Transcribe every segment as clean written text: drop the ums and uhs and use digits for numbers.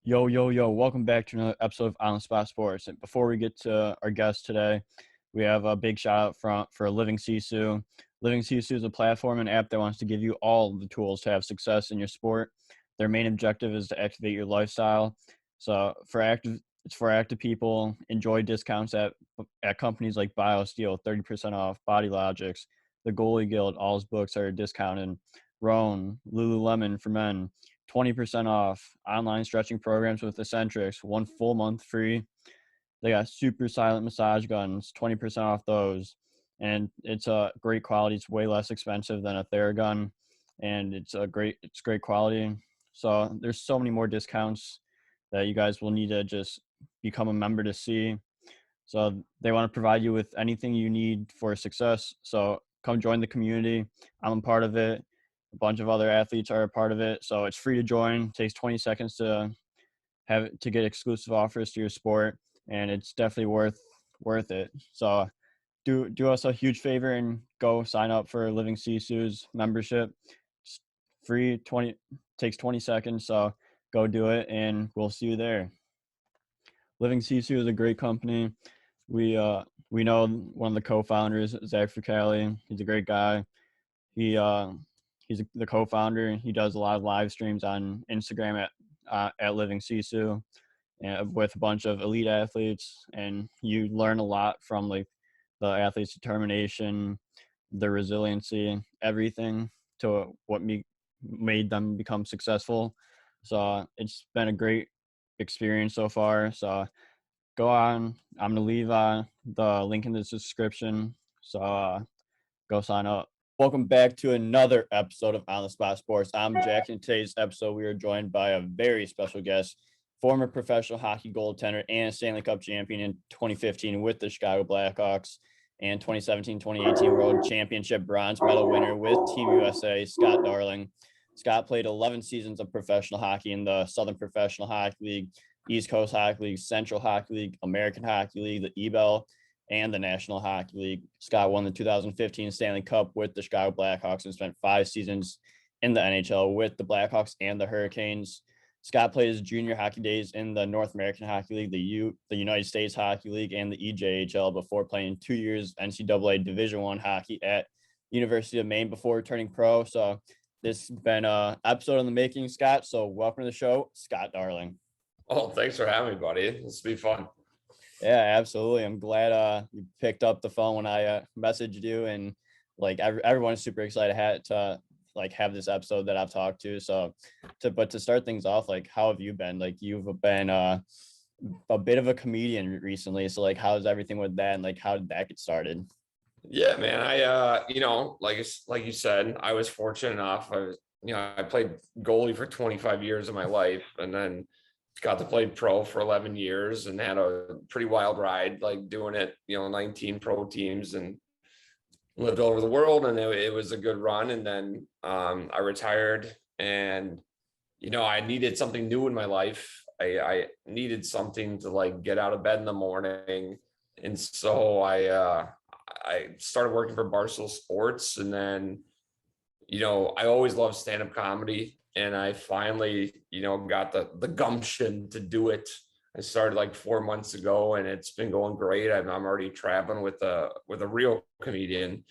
Yo, yo, yo, welcome back to another episode of Untitled Sports. And before we get to our guest today, we have a big shout out for Living Sisu. Living Sisu is a platform and app that wants to give you all the tools to have success in your sport. Their main objective is to activate your lifestyle. So it's for active people. Enjoy discounts at companies like BioSteel, 30% off, Body Logics, the Goalie Guild, all his books are discounted. Roan, Lululemon for men, 20% off, online stretching programs with Eccentrics, 1 full month free. They got super silent massage guns, 20% off those. And it's a great quality. It's way less expensive than a Theragun, and it's great quality. So there's so many more discounts that you guys will need to just become a member to see. So they want to provide you with anything you need for success. So come join the community. I'm a part of it. A bunch of other athletes are a part of it. So it's free to join. It takes 20 seconds to get exclusive offers to your sport, and it's definitely worth it. So do us a huge favor and go sign up for Living Sisu's membership. It's free, takes 20 seconds. So go do it, and we'll see you there. Living Sisu is a great company. We know one of the co-founders, Zach Fricali. He's a great guy. He's the co-founder. He does a lot of live streams on Instagram at Living Sisu, and with a bunch of elite athletes, and you learn a lot from like the athletes' determination, their resiliency, everything to what made them become successful. So it's been a great experience so far. So go on. I'm gonna leave the link in the description. So go sign up. Welcome back to another episode of On the Spot Sports. I'm Jack, and today's episode we are joined by a very special guest, former professional hockey goaltender and Stanley Cup champion in 2015 with the Chicago Blackhawks, and 2017-2018 World Championship bronze medal winner with Team USA, Scott Darling. Scott played 11 seasons of professional hockey in the Southern Professional Hockey League, East Coast Hockey League, Central Hockey League, American Hockey League, the EBEL, and the National Hockey League. Scott won the 2015 Stanley Cup with the Chicago Blackhawks and spent 5 seasons in the NHL with the Blackhawks and the Hurricanes. Scott played his junior hockey days in the North American Hockey League, the United States Hockey League, and the EJHL before playing 2 years NCAA Division I hockey at University of Maine before turning pro. So this has been an episode in the making, Scott. So welcome to the show, Scott Darling. Oh, thanks for having me, buddy. This will be fun. Yeah, absolutely. I'm glad you picked up the phone when I messaged you, and like everyone's super excited to have this episode that I've talked to. So to start things off, like, how have you been? Like, you've been a bit of a comedian recently. So like, how's everything with that, and like, how did that get started? Yeah, man. I like you said, I was fortunate enough. I played goalie for 25 years of my life, and then got to play pro for 11 years and had a pretty wild ride, like doing it, 19 pro teams, and lived all over the world. And it was a good run. And then I retired, and, I needed something new in my life. I needed something to like get out of bed in the morning. And so I started working for Barstool Sports, and then, I always loved stand-up comedy. And I finally, got the gumption to do it. I started like 4 months ago, and it's been going great. I'm already traveling with a real comedian.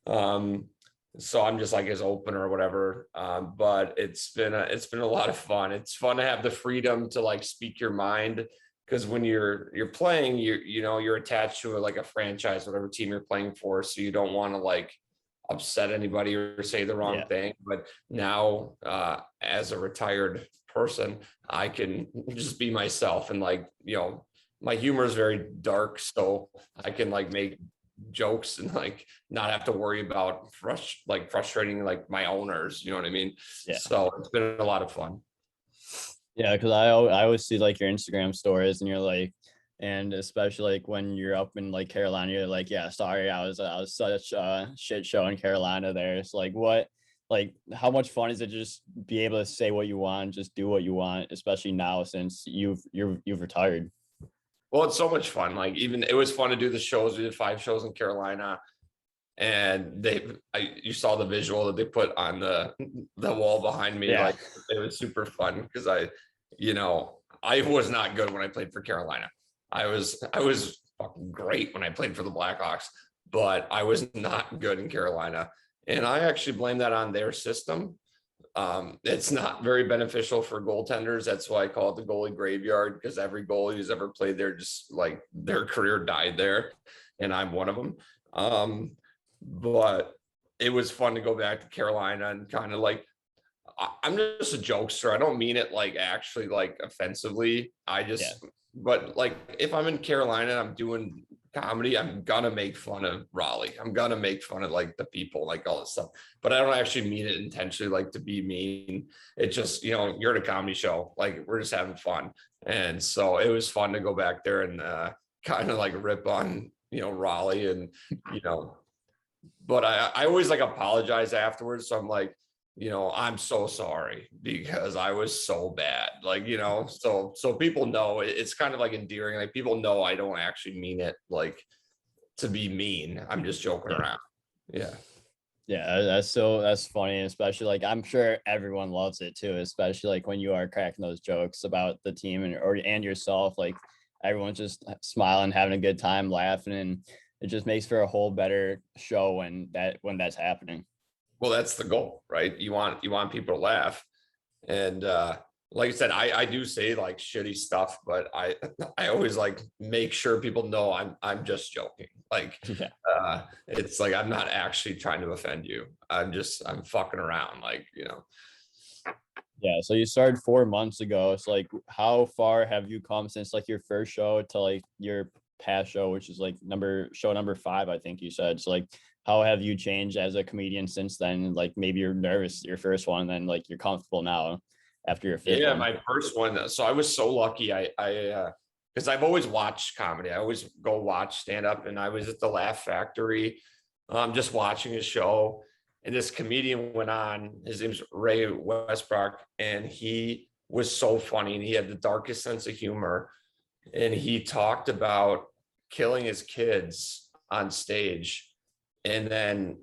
So I'm just like his opener or whatever. But it's been a lot of fun. It's fun to have the freedom to like speak your mind, because when you're playing, you're attached to like a franchise, whatever team you're playing for. So you don't want to like upset anybody or say the wrong thing. But now, as a retired person, I can just be myself, and like, my humor is very dark, so I can like make jokes and like not have to worry about frustrating like my owners, you know what I mean? Yeah. So it's been a lot of fun. Yeah, because I always see like your Instagram stories, and you're like, and especially like when you're up in like Carolina, you're like, yeah, sorry, I was such a shit show in Carolina there. It's like, how much fun is it just be able to say what you want, just do what you want, especially now since you've retired? Well, it's so much fun. Like, even it was fun to do the shows. We did 5 shows in Carolina, and you saw the visual that they put on the wall behind me. Yeah. Like, it was super fun because I was not good when I played for Carolina. I was fucking great when I played for the Blackhawks, but I was not good in Carolina. And I actually blame that on their system. It's not very beneficial for goaltenders. That's why I call it the goalie graveyard, because every goalie who's ever played there, just like their career died there. And I'm one of them. But it was fun to go back to Carolina and kind of like, I'm just a jokester. I don't mean it like actually like offensively. But like if I'm in Carolina and I'm doing comedy, I'm gonna make fun of Raleigh. I'm gonna make fun of like the people, like all this stuff. But I don't actually mean it intentionally, like to be mean. It just, you're at a comedy show, like we're just having fun. And so it was fun to go back there and kind of like rip on, Raleigh and, but I always like apologize afterwards. So I'm like, I'm so sorry because I was so bad. Like, so people know it's kind of like endearing. Like people know I don't actually mean it like to be mean. I'm just joking around. Yeah. Yeah, that's funny, especially like I'm sure everyone loves it too, especially like when you are cracking those jokes about the team and yourself. Like everyone's just smiling, having a good time, laughing, and it just makes for a whole better show when that's happening. Well, that's the goal, right? You want people to laugh. And like I said, I do say like shitty stuff, but I always like make sure people know I'm just joking. Like it's like I'm not actually trying to offend you. I'm fucking around, like, Yeah, so you started 4 months ago. So like how far have you come since like your first show to like your past show, which is like show number 5, I think you said. So like how have you changed as a comedian since then? Like maybe you're nervous your first one, and then like you're comfortable now after your fifth one. My first one. So I was so lucky. I because I've always watched comedy. I always go watch stand up, and I was at the Laugh Factory, just watching a show, and this comedian went on. His name's Ray Westbrook, and he was so funny, and he had the darkest sense of humor, and he talked about killing his kids on stage. And then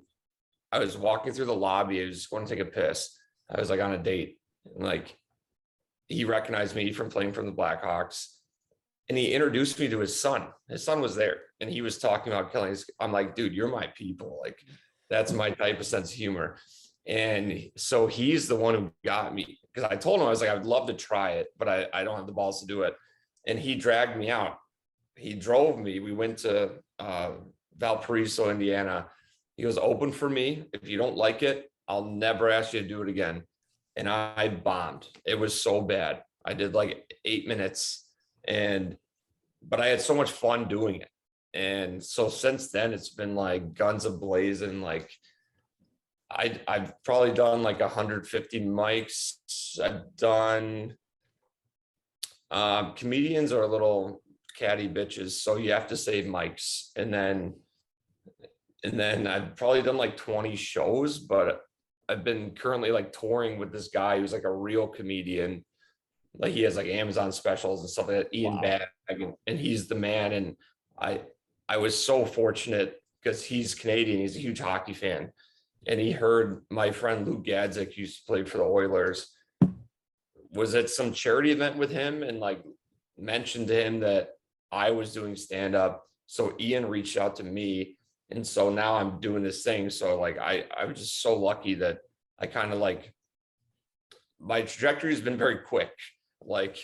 I was walking through the lobby. I was going to take a piss. I was like on a date, and like he recognized me from playing from the Blackhawks, and he introduced me to his son. His son was there, and he was talking about killing his. I'm like, dude, you're my people. Like that's my type of sense of humor. And so he's the one who got me, because I told him, I was like, I would love to try it, but I don't have the balls to do it. And he dragged me out. He drove me. We went to Valparaiso, Indiana. He goes, open for me. If you don't like it, I'll never ask you to do it again. And I bombed. It was so bad. I did like 8 minutes, but I had so much fun doing it. And so since then it's been like guns a-blazing. Like I've probably done like 150 mics. I've done comedians are a little catty bitches, so you have to save mics. And then I've probably done like 20 shows, but I've been currently like touring with this guy who's like a real comedian. Like he has like Amazon specials and stuff like that, Ian Bag, and he's the man. And I was so fortunate because he's Canadian. He's a huge hockey fan. And he heard my friend Luke Gadzik, who used to play for the Oilers, was at some charity event with him, and like mentioned to him that I was doing stand-up. So Ian reached out to me. And so now I'm doing this thing. So like, I was just so lucky that I kind of like, my trajectory has been very quick. Like,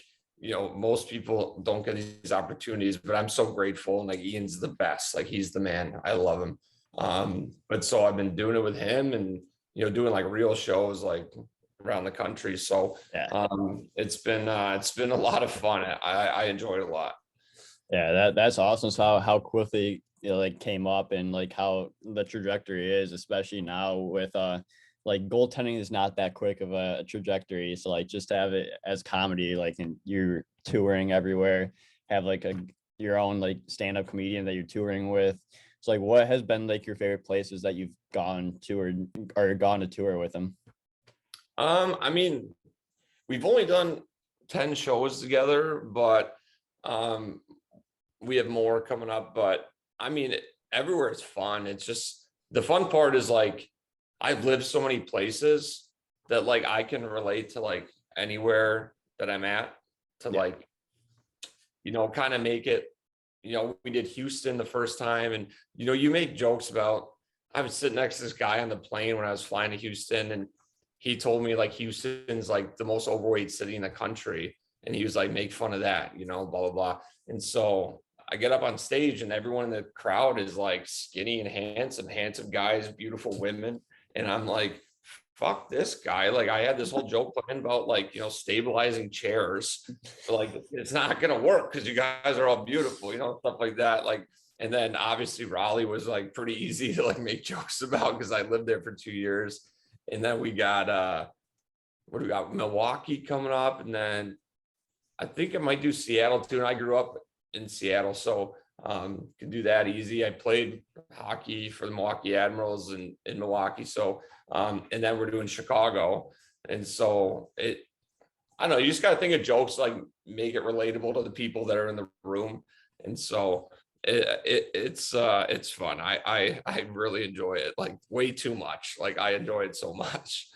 most people don't get these opportunities, but I'm so grateful. And like, Ian's the best. Like, he's the man. I love him. But so I've been doing it with him, and, doing like real shows, like around the country. So, it's been a lot of fun. I enjoyed it a lot. Yeah, that's awesome. So how quickly like came up, and like how the trajectory is, especially now with like goaltending is not that quick of a trajectory. So like just to have it as comedy, like, and you're touring everywhere, have like your own like stand-up comedian that you're touring with. So like what has been like your favorite places that you've gone to or gone to tour with them? I mean, we've only done 10 shows together, but we have more coming up. But I mean, everywhere is fun. It's just the fun part is like I've lived so many places that like I can relate to like anywhere that I'm at. to Yeah. like, kind of make it, we did Houston the first time, and, you make jokes about, I was sitting next to this guy on the plane when I was flying to Houston, and he told me like Houston's like the most overweight city in the country. And he was like, make fun of that, blah, blah, blah. And so I get up on stage and everyone in the crowd is like skinny and handsome guys, beautiful women. And I'm like, fuck this guy. Like I had this whole joke planned about like, stabilizing chairs. But like, it's not going to work because you guys are all beautiful, stuff like that. Like, and then obviously Raleigh was like pretty easy to like make jokes about because I lived there for 2 years. And then we got, what do we got? Milwaukee coming up. And then I think I might do Seattle too. And I grew up in Seattle, so can do that easy. I played hockey for the Milwaukee Admirals in Milwaukee. So, and then we're doing Chicago. And so I don't know, you just got to think of jokes, like make it relatable to the people that are in the room. And so it's fun. I really enjoy it, like way too much. Like I enjoy it so much.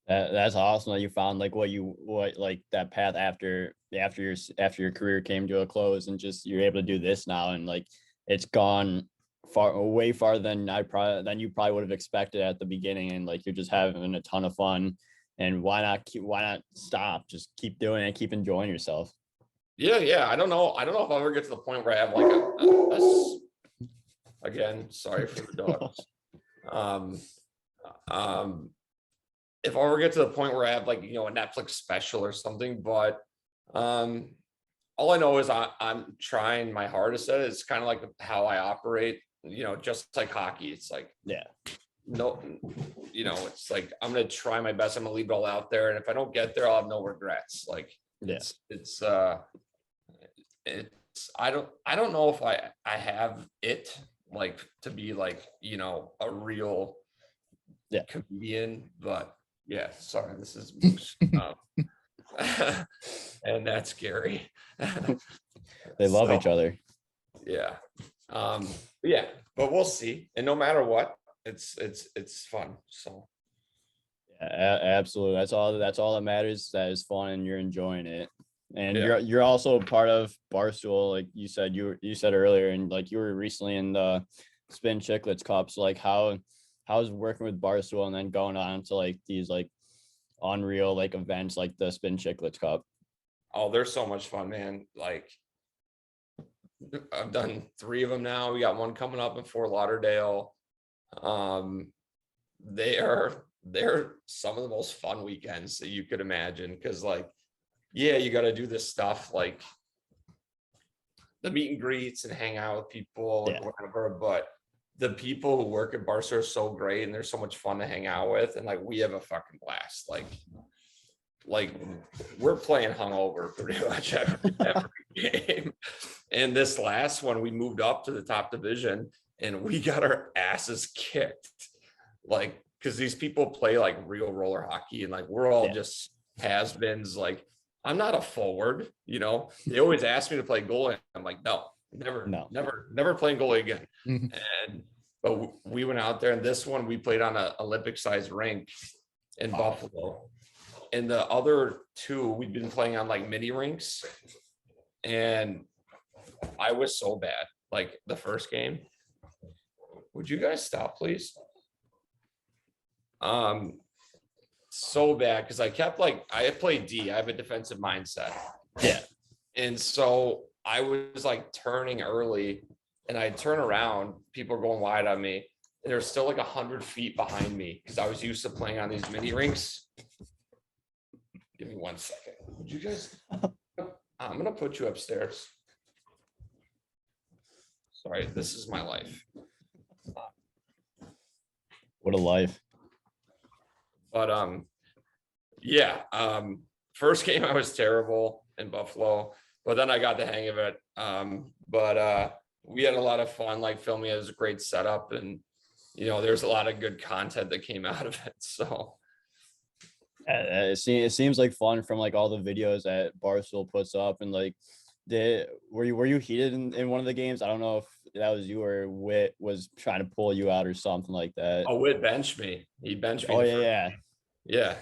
That's awesome that you found like what like that path after your career came to a close, and just you're able to do this now, and like it's gone way farther than you probably would have expected at the beginning, and like you're just having a ton of fun, and why not stop? Just keep doing it, keep enjoying yourself. Yeah. I don't know if I'll ever get to the point where I have like again, sorry for the dogs. If I ever get to the point where I have like, a Netflix special or something, but all I know is I'm trying my hardest at it. It's kind of like how I operate, just like hockey. It's like, yeah, no, it's like, I'm going to try my best. I'm gonna leave it all out there. And if I don't get there, I'll have no regrets. Like I don't know if I have it like to be like, a real comedian, but yeah, sorry, this is Moose. And that's scary. They love each other. Yeah. Yeah, but we'll see. And no matter what, it's fun. So yeah, absolutely. That's all that matters. That is fun and you're enjoying it. And you're also part of Barstool, like you said earlier, and like you were recently in the Spin Chicklets Cup. So like how's working with Barstool and then going on to like these like unreal like events like the Spin Chicklets Cup? Oh, they're so much fun, man. Like I've done 3 of them now. We got one coming up in Fort Lauderdale. They're some of the most fun weekends that you could imagine, because like, yeah, you got to do this stuff like the meet and greets and hang out with people and whatever, but the people who work at Barstool are so great and they're so much fun to hang out with, and like we have a fucking blast. Like we're playing hungover pretty much every game. And this last one, we moved up to the top division and we got our asses kicked. Like, because these people play like real roller hockey, and like we're all just has-beens. Like, I'm not a forward, They always ask me to play goalie. I'm like, no, never playing goalie again. But we went out there, and this one we played on an Olympic-sized rink in Buffalo. And the other 2 we've been playing on like mini rinks, and I was so bad. Like the first game, would you guys stop, please? So bad because I kept like, I played D. I have a defensive mindset. Yeah. And so I was like turning early, and I'd turn around, people are going wide on me, and they're still like 100 feet behind me because I was used to playing on these mini rinks. Give me 1 second. Would you guys? I'm gonna put you upstairs. Sorry, this is my life. What a life. But first game I was terrible in Buffalo, but then I got the hang of it. But we had a lot of fun, like filming. It was a great setup, and there's a lot of good content that came out of it. So it seems like fun from like all the videos that Barstool puts up. And like, were you heated in one of the games? I don't know if that was you or Whit was trying to pull you out or something like that. Oh, Whit benched me. He benched me. Oh yeah. Yeah.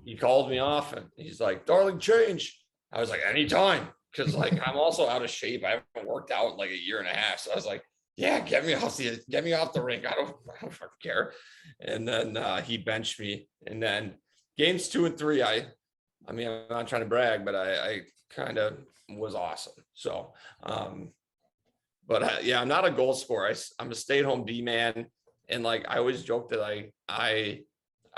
He called me off and he's like, "Darling, change." I was like, anytime. Cause like, I'm also out of shape. I haven't worked out in like a year and a half. So I was like, yeah, get me off the rink. I don't fucking care. And then he benched me. And then games 2 and 3, I mean, I'm not trying to brag, but I kind of was awesome. So, but yeah, I'm not a goal scorer. I'm a stay-at-home D man. And like, I always joke that I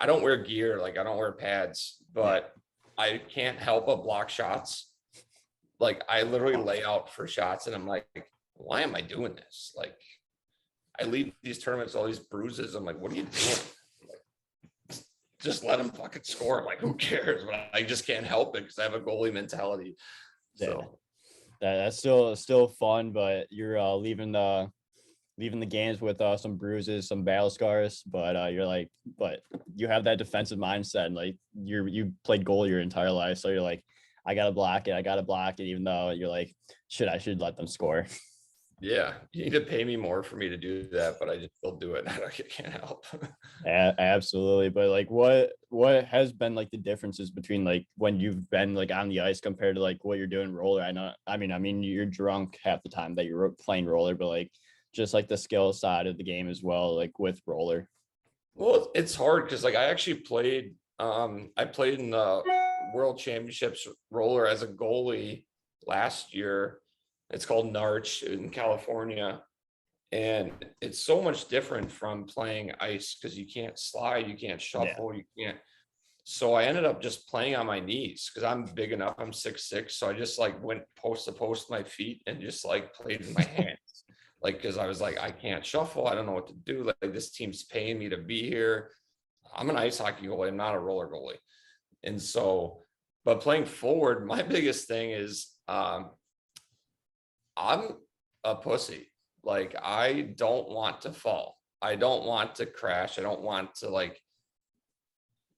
don't wear gear. Like I don't wear pads, but I can't help but block shots. Like I literally lay out for shots and I'm like, why am I doing this? Like I leave these tournaments, all these bruises. I'm like, what are you doing? Like, just let them fucking score. I'm like, who cares? But I just can't help it because I have a goalie mentality. So that's still fun, but you're leaving the games with some bruises, some battle scars, but you're like, but you have that defensive mindset, and like you played goal your entire life, so you're like, I gotta block it, even though you're like, I should let them score. yeah, you need to pay me more for me to do that, but I just still do it. I can't help. Absolutely, but like, what has been like the differences between like when you've been like on the ice compared to like what you're doing roller? I mean, you're drunk half the time that you're playing roller, but like just like the skill side of the game as well, like with roller. Well, it's hard because like I actually played. I played in the World Championships roller as a goalie last year. It's called Narch in California. And it's so much different from playing ice because you can't slide, you can't shuffle, you can't. So I ended up just playing on my knees because I'm big enough. I'm 6'6". So I just like went post to post with my feet and just like played with my hands. Like, because I was like, I can't shuffle. I don't know what to do. Like this team's paying me to be here. I'm an ice hockey goalie. I'm not a roller goalie. And so, but playing forward, my biggest thing is I'm a pussy. Like I don't want to fall. I don't want to crash. I don't want to like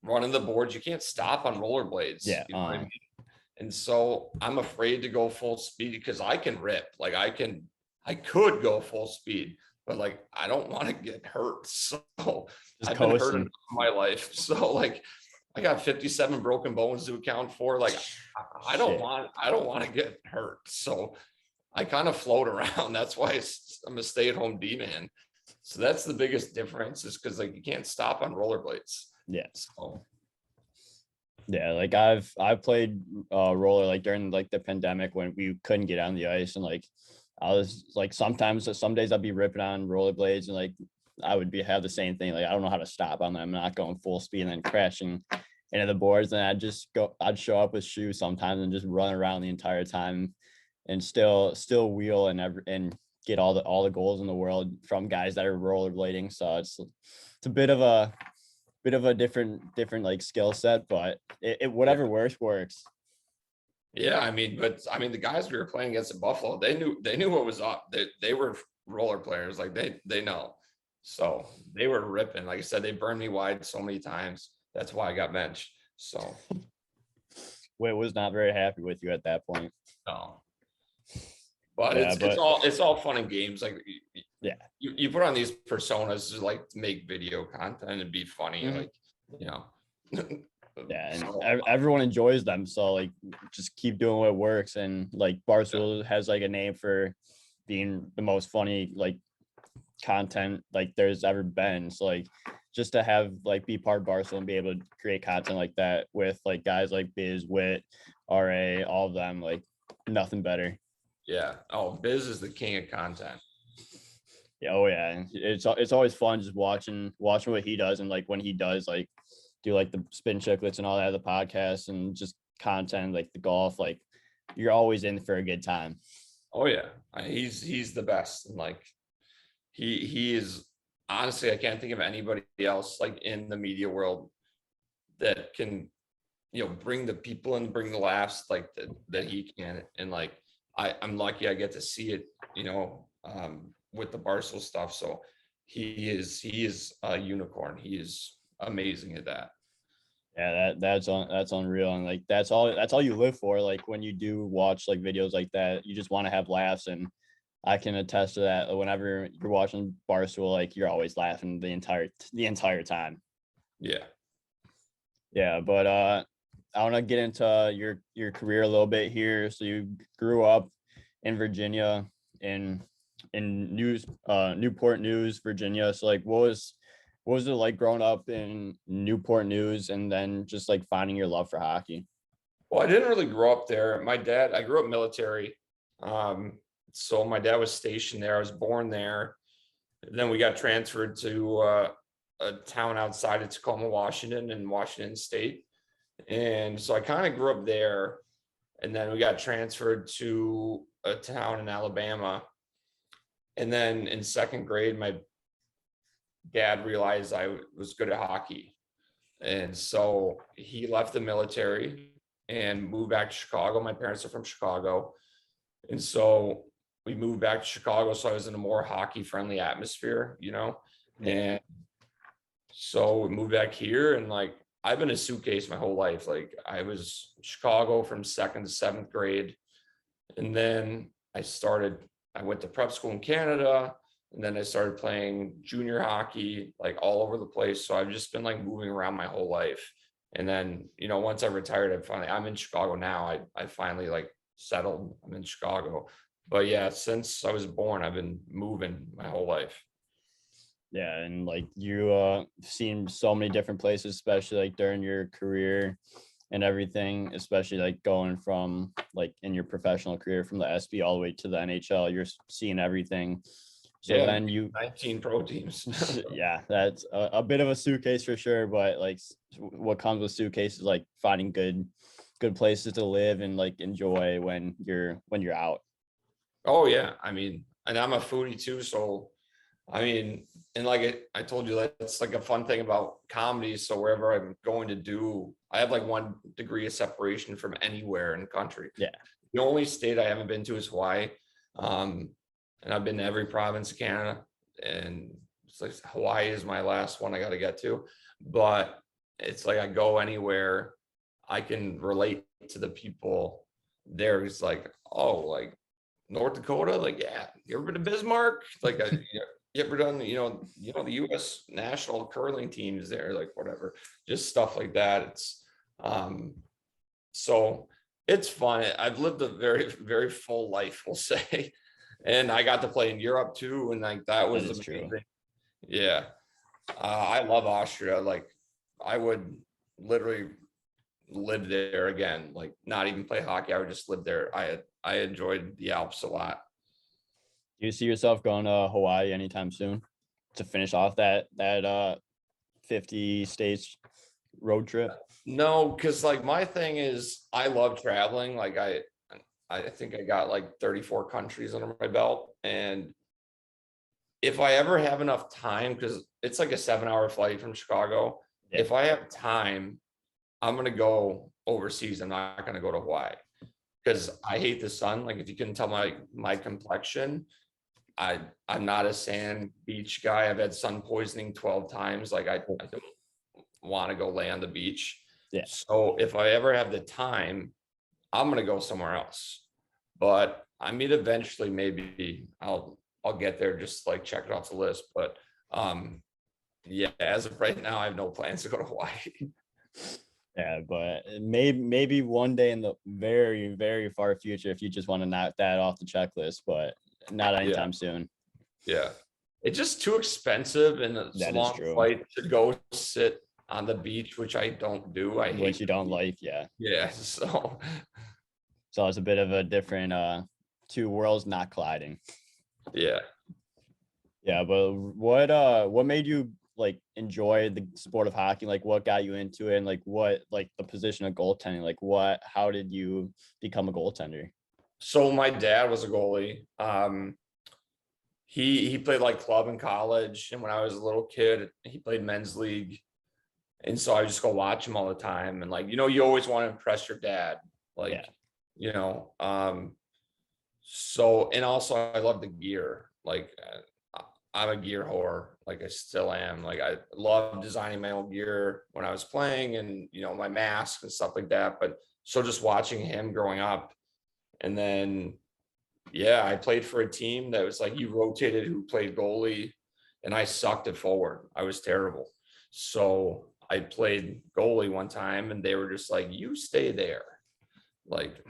run in the boards. You can't stop on rollerblades. Yeah. You know what I mean? And so I'm afraid to go full speed because I can rip. Like I could go full speed, but like I don't want to get hurt. So Just I've been hurt coasting. in my life. So like I got 57 broken bones to account for. Like I don't want to get hurt. So I kind of float around. That's why I'm a stay-at-home D man. So that's the biggest difference is because like you can't stop on rollerblades. Yeah. So Yeah, like I've played roller like during like the pandemic when we couldn't get on the ice, and like I was like some days I'd be ripping on rollerblades, and like I would have the same thing. Like I don't know how to stop on them. I'm not going full speed and then crashing into the boards. And I'd show up with shoes sometimes and just run around the entire time and still wheel and get all the goals in the world from guys that are rollerblading. So it's a bit of a different like skill set, but it whatever works. yeah, I mean, the guys we were playing against in Buffalo, they knew what was up. They were roller players, like they know. So they were ripping. Like I said, they burned me wide so many times. That's why I got benched. So Witt was not very happy with you at that point. no. But Yeah, it's all fun and games. Like yeah, you put on these personas to like make video content and be funny, mm-hmm. like you know. Yeah, and so, everyone enjoys them. So like, just keep doing what works. And like Barstool has like a name for being the most funny like content like there's ever been. So like, just to have like be part of Barstool and be able to create content like that with like guys like Biz, Witt, RA, all of them, like nothing better. yeah. Oh, Biz is the king of content. Yeah, oh yeah, and it's always fun just watching what he does, and like when he does like do like the spin chicklets and all that, the podcast and just content like the golf, like you're always in for a good time. Oh yeah, he's the best, and like he is honestly, I can't think of anybody else like in the media world that can bring the people and bring the laughs like that he can. And like I'm lucky I get to see it with the Barstool stuff. So he is a unicorn. He is amazing at that. Yeah, that's unreal, and like that's all you live for. Like when you do watch like videos like that, you just want to have laughs, and I can attest to that. Whenever you're watching Barstool, like you're always laughing the entire time. Yeah. Yeah, but I want to get into your career a little bit here. So you grew up in Virginia, in Newport News, Virginia. So like, what was it like growing up in Newport News, and then just like finding your love for hockey? Well, I didn't really grow up there. I grew up military. So my dad was stationed there. I was born there. And then we got transferred to a town outside of Tacoma, Washington, in Washington State. And so I kind of grew up there. And then we got transferred to a town in Alabama. And then in second grade, my dad realized I was good at hockey. And so he left the military and moved back to Chicago. My parents are from Chicago. And so we moved back to Chicago. So I was in a more hockey friendly atmosphere, and so we moved back here, and like, I've been a suitcase my whole life. Like, I was in Chicago from second to seventh grade. And then I went to prep school in Canada, and then I started playing junior hockey, like all over the place. So I've just been like moving around my whole life. And then, once I retired, I'm in Chicago now. I finally like settled. I'm in Chicago. But yeah, since I was born, I've been moving my whole life. Yeah, and like you seen so many different places, especially like during your career and everything, especially like going from like in your professional career from the SB all the way to the NHL. You're seeing everything. So Yeah, then 19 pro teams. yeah, that's a bit of a suitcase for sure. But like what comes with suitcases, like finding good places to live and like enjoy when you're out. Oh yeah, and I'm a foodie too, so and like I told you, that's like a fun thing about comedy. So wherever I'm going to do, I have like 1 degree of separation from anywhere in the country. Yeah. The only state I haven't been to is Hawaii. And I've been to every province of Canada, and it's like Hawaii is my last one I got to get to. But it's like I go anywhere, I can relate to the people there. It's like, oh, like North Dakota, like, yeah, you ever been to Bismarck? Like, you ever done, the U.S. national curling teams there, like whatever, just stuff like that. It's so it's fun. I've lived a very, very full life, we'll say. And I got to play in Europe too, and like that was amazing. True. Yeah, I love Austria. Like, I would literally live there again. Like, not even play hockey. I would just live there. I enjoyed the Alps a lot. Do you see yourself going to Hawaii anytime soon to finish off that 50 states road trip? No, because like my thing is I love traveling. Like, I think I got like 34 countries under my belt. And if I ever have enough time, because it's like a 7-hour flight from Chicago, if I have time, I'm going to go overseas. I'm not going to go to Hawaii because I hate the sun. Like, if you can tell my complexion, I'm not a sand beach guy. I've had sun poisoning 12 times. Like, I don't want to go lay on the beach. Yeah. So if I ever have the time, I'm going to go somewhere else. But eventually maybe I'll get there, just like check it off the list. But yeah, as of right now, I have no plans to go to Hawaii. Yeah, but maybe one day in the very, very far future, if you just want to knock that off the checklist, but not anytime soon. Yeah. It's just too expensive, and it's a long flight to go sit on the beach, which I don't do. I hate which you don't like, yeah. Yeah, so it's a bit of a different two worlds not colliding. Yeah. Yeah, but what made you like enjoy the sport of hockey? Like, what got you into it, and like what, like the position of goaltending? Like, how did you become a goaltender? So my dad was a goalie. He played like club in college, and when I was a little kid, he played men's league. And so I just go watch him all the time. And like, you always want to impress your dad. Like, so, and also I love the gear. Like, I'm a gear whore. Like, I still am. Like, I love designing my own gear when I was playing, and, my mask and stuff like that. But so just watching him growing up, and then, yeah, I played for a team that was like, you rotated who played goalie, and I sucked at forward. I was terrible. So I played goalie one time and they were just like, you stay there. Like,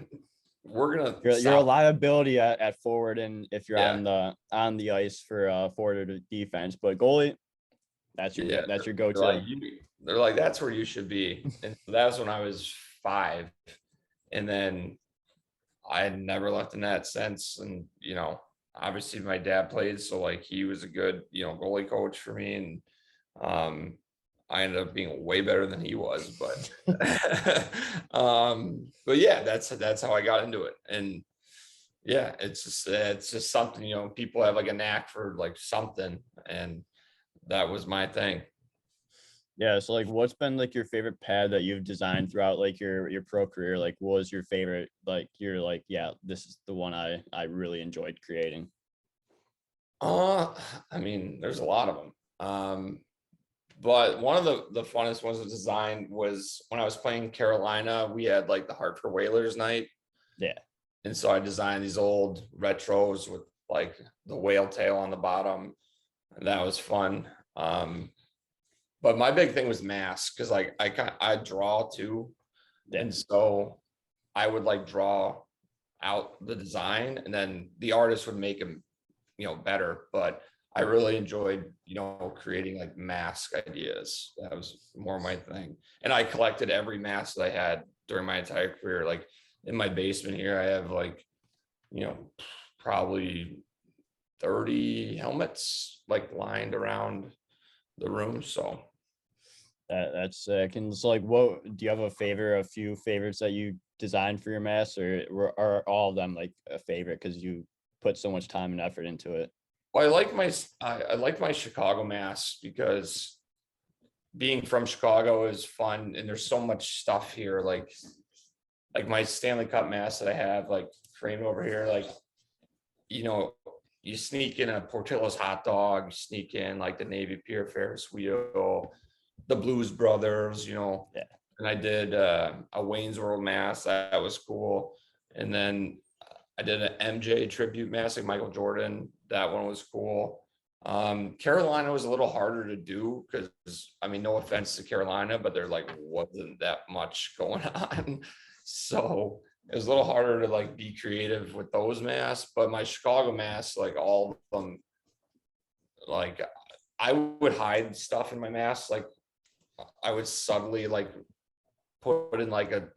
we're going to You're a liability at forward, and if you're Yeah. on the ice for forward or defense, but goalie, that's your Yeah. go-to. They're like, that's where you should be. And that was when I was 5. And then I had never left the net since. And, obviously my dad played, so like he was a good, goalie coach for me. And I ended up being way better than he was, but but yeah, that's how I got into it. And yeah, it's just something, people have like a knack for like something, and that was my thing. Yeah, so like what's been like your favorite pad that you've designed throughout like your pro career? Like what was your favorite, like you're like, yeah, this is the one I really enjoyed creating? I mean, there's a lot of them. But one of the funnest ones to design was when I was playing Carolina. We had like the Hartford Whalers night. Yeah. And so I designed these old retros with like the whale tail on the bottom. And that was fun. But my big thing was masks, because like I draw too. Yeah. And so I would like draw out the design and then the artist would make them, better. But I really enjoyed, creating like mask ideas. That was more my thing. And I collected every mask that I had during my entire career. Like in my basement here, I have like, probably 30 helmets like lined around the room. So That's sick. And so like what do you have a few favorites that you designed for your mask, or are all of them like a favorite because you put so much time and effort into it? well, I like my Chicago mask because being from Chicago is fun, and there's so much stuff here. Like my Stanley Cup mask that I have like framed over here, like, you sneak in a Portillo's hot dog, you sneak in like the Navy Pier Ferris wheel, the Blues Brothers, Yeah. and I did a Wayne's World mask that was cool. And then I did an MJ tribute mask, like Michael Jordan. That one was cool. Carolina was a little harder to do because, I mean, no offense to Carolina, but there like wasn't that much going on. So it was a little harder to like be creative with those masks. But my Chicago masks, like all of them, like I would hide stuff in my mask. Like I would subtly like put in like a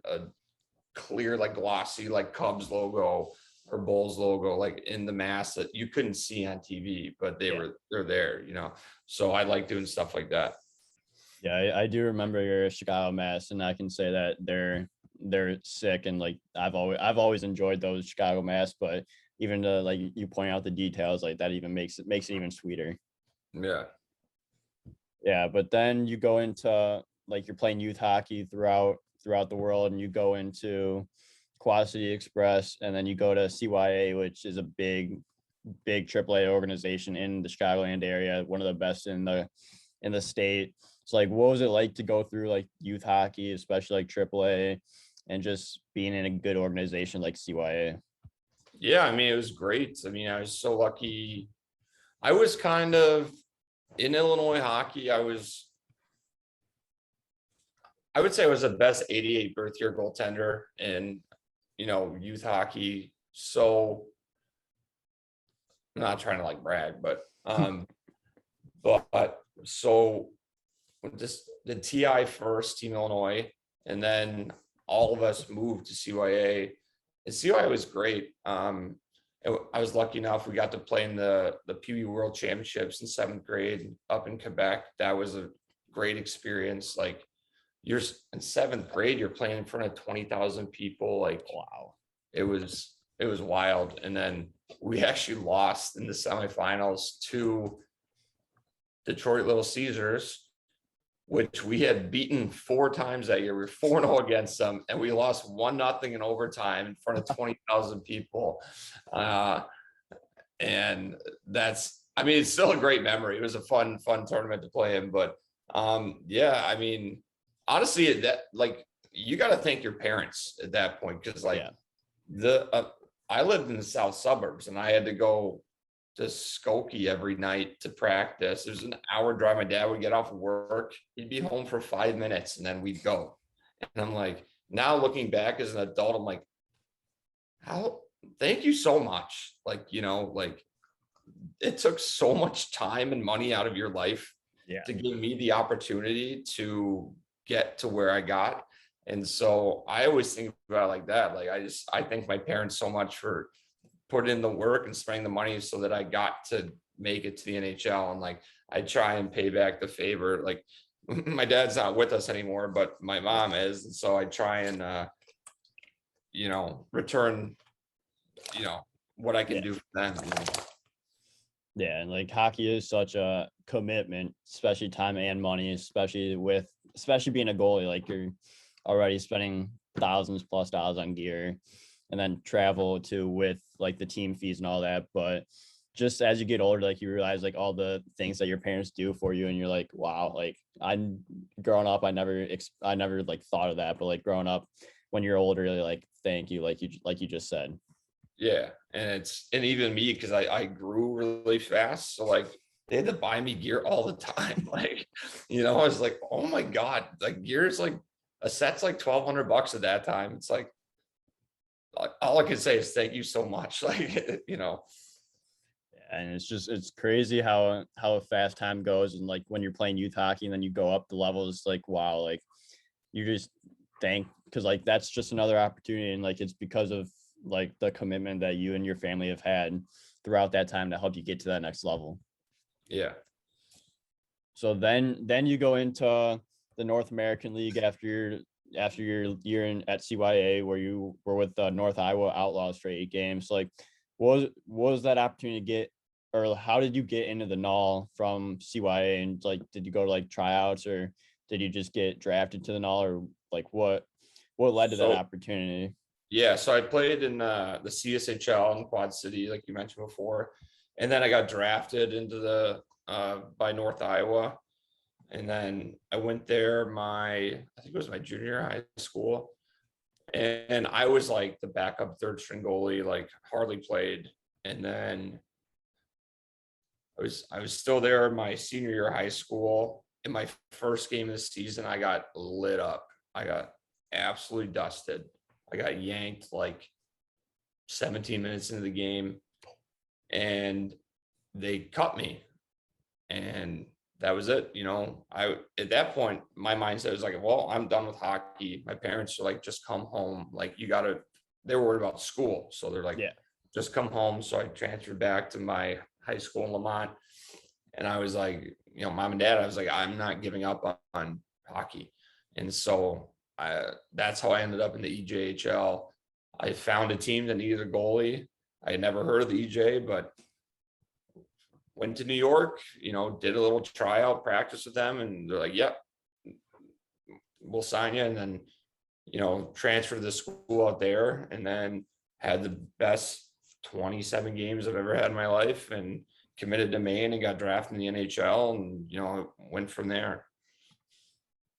clear, like glossy, like Cubs logo or Bulls logo, like in the mask that you couldn't see on TV, but they're there, So I like doing stuff like that. Yeah, I do remember your Chicago mask, and I can say that they're sick, and like I've always enjoyed those Chicago masks, but even to like you point out the details like that even makes it even sweeter. Yeah. Yeah, but then you go into like you're playing youth hockey throughout the world, and you go into Quad City Express, and then you go to CYA, which is a big AAA organization in the Chicagoland area, one of the best in the state. So like what was it like to go through like youth hockey, especially like AAA, and just being in a good organization like CYA? Yeah, I mean, it was great. I mean, I was so lucky. I was kind of in Illinois hockey. I would say I was the best 88 birth year goaltender in, youth hockey. So I'm not trying to like brag, but so just the TI first, Team Illinois, and then all of us moved to CYA. And CYA was great. I was lucky enough, we got to play in the Pee Wee World Championships in 7th grade up in Quebec. That was a great experience. Like you're in 7th grade, you're playing in front of 20,000 people. Like, Wow. It was wild. And then we actually lost in the semifinals to Detroit Little Caesars, which we had beaten 4 times that year. We were 4-0 against them, and we lost 1-0 in overtime in front of 20,000 people. And I mean, it's still a great memory. It was a fun tournament to play in. But yeah, I mean, honestly, that like you got to thank your parents at that point, because like I lived in the south suburbs, and I had to go to Skokie every night to practice. It was an hour drive. My dad would get off of work. He'd be home for 5 minutes and then we'd go. And I'm like, now looking back as an adult, I'm like, thank you so much. Like, like it took so much time and money out of your life to give me the opportunity to get to where I got. And so I always think about it like that. Like, I thank my parents so much for putting in the work and spending the money so that I got to make it to the NHL. And like, I try and pay back the favor. Like, my dad's not with us anymore, but my mom is. And so I try and, return, what I can do for them. Yeah, and like hockey is such a commitment, especially time and money, especially being a goalie. Like, you're already spending thousands plus dollars on gear, and then travel with like the team fees and all that. But just as you get older, like, you realize like all the things that your parents do for you, and you're like, wow, like, I'm growing up, I never like thought of that, but like growing up, when you're older, really, like, thank you, like you just said. Yeah. And even me, because I grew really fast. So like, they had to buy me gear all the time. Like, I was like, oh my God, like gear is like a set's like $1,200 at that time. It's like, all I can say is thank you so much. Like, And it's crazy how fast time goes. And like, when you're playing youth hockey and then you go up the levels, like, wow, like, you just because like that's just another opportunity. And like, it's because of like the commitment that you and your family have had throughout that time to help you get to that next level. Yeah. So then you go into the North American League after your year at CYA, where you were with the North Iowa Outlaws for 8 games. Like, was that opportunity to get, or how did you get into the Nhl from CYA? And like, did you go to like tryouts, or did you just get drafted to the Nhl, or like what led to that opportunity? Yeah, so I played in the CSHL in Quad City, like you mentioned before, and then I got drafted into the by North Iowa, and then I went there I think it was my junior high school, and I was like the backup third string goalie, like hardly played, and then I was still there my senior year of high school. In my first game of the season, I got lit up. I got absolutely dusted. I got yanked like 17 minutes into the game, and they cut me, and that was it. At that point, my mindset was like, well, I'm done with hockey. My parents are like, just come home. Like, they were worried about school. So they're like, just come home. So I transferred back to my high school in Lamont, and I was like, mom and dad, I was like, I'm not giving up on hockey. And so that's how I ended up in the EJHL. I found a team that needed a goalie. I had never heard of the EJ, but went to New York, did a little tryout practice with them, and they're like, yep, we'll sign you. And then, transferred to the school out there, and then had the best 27 games I've ever had in my life, and committed to Maine and got drafted in the NHL, and, went from there.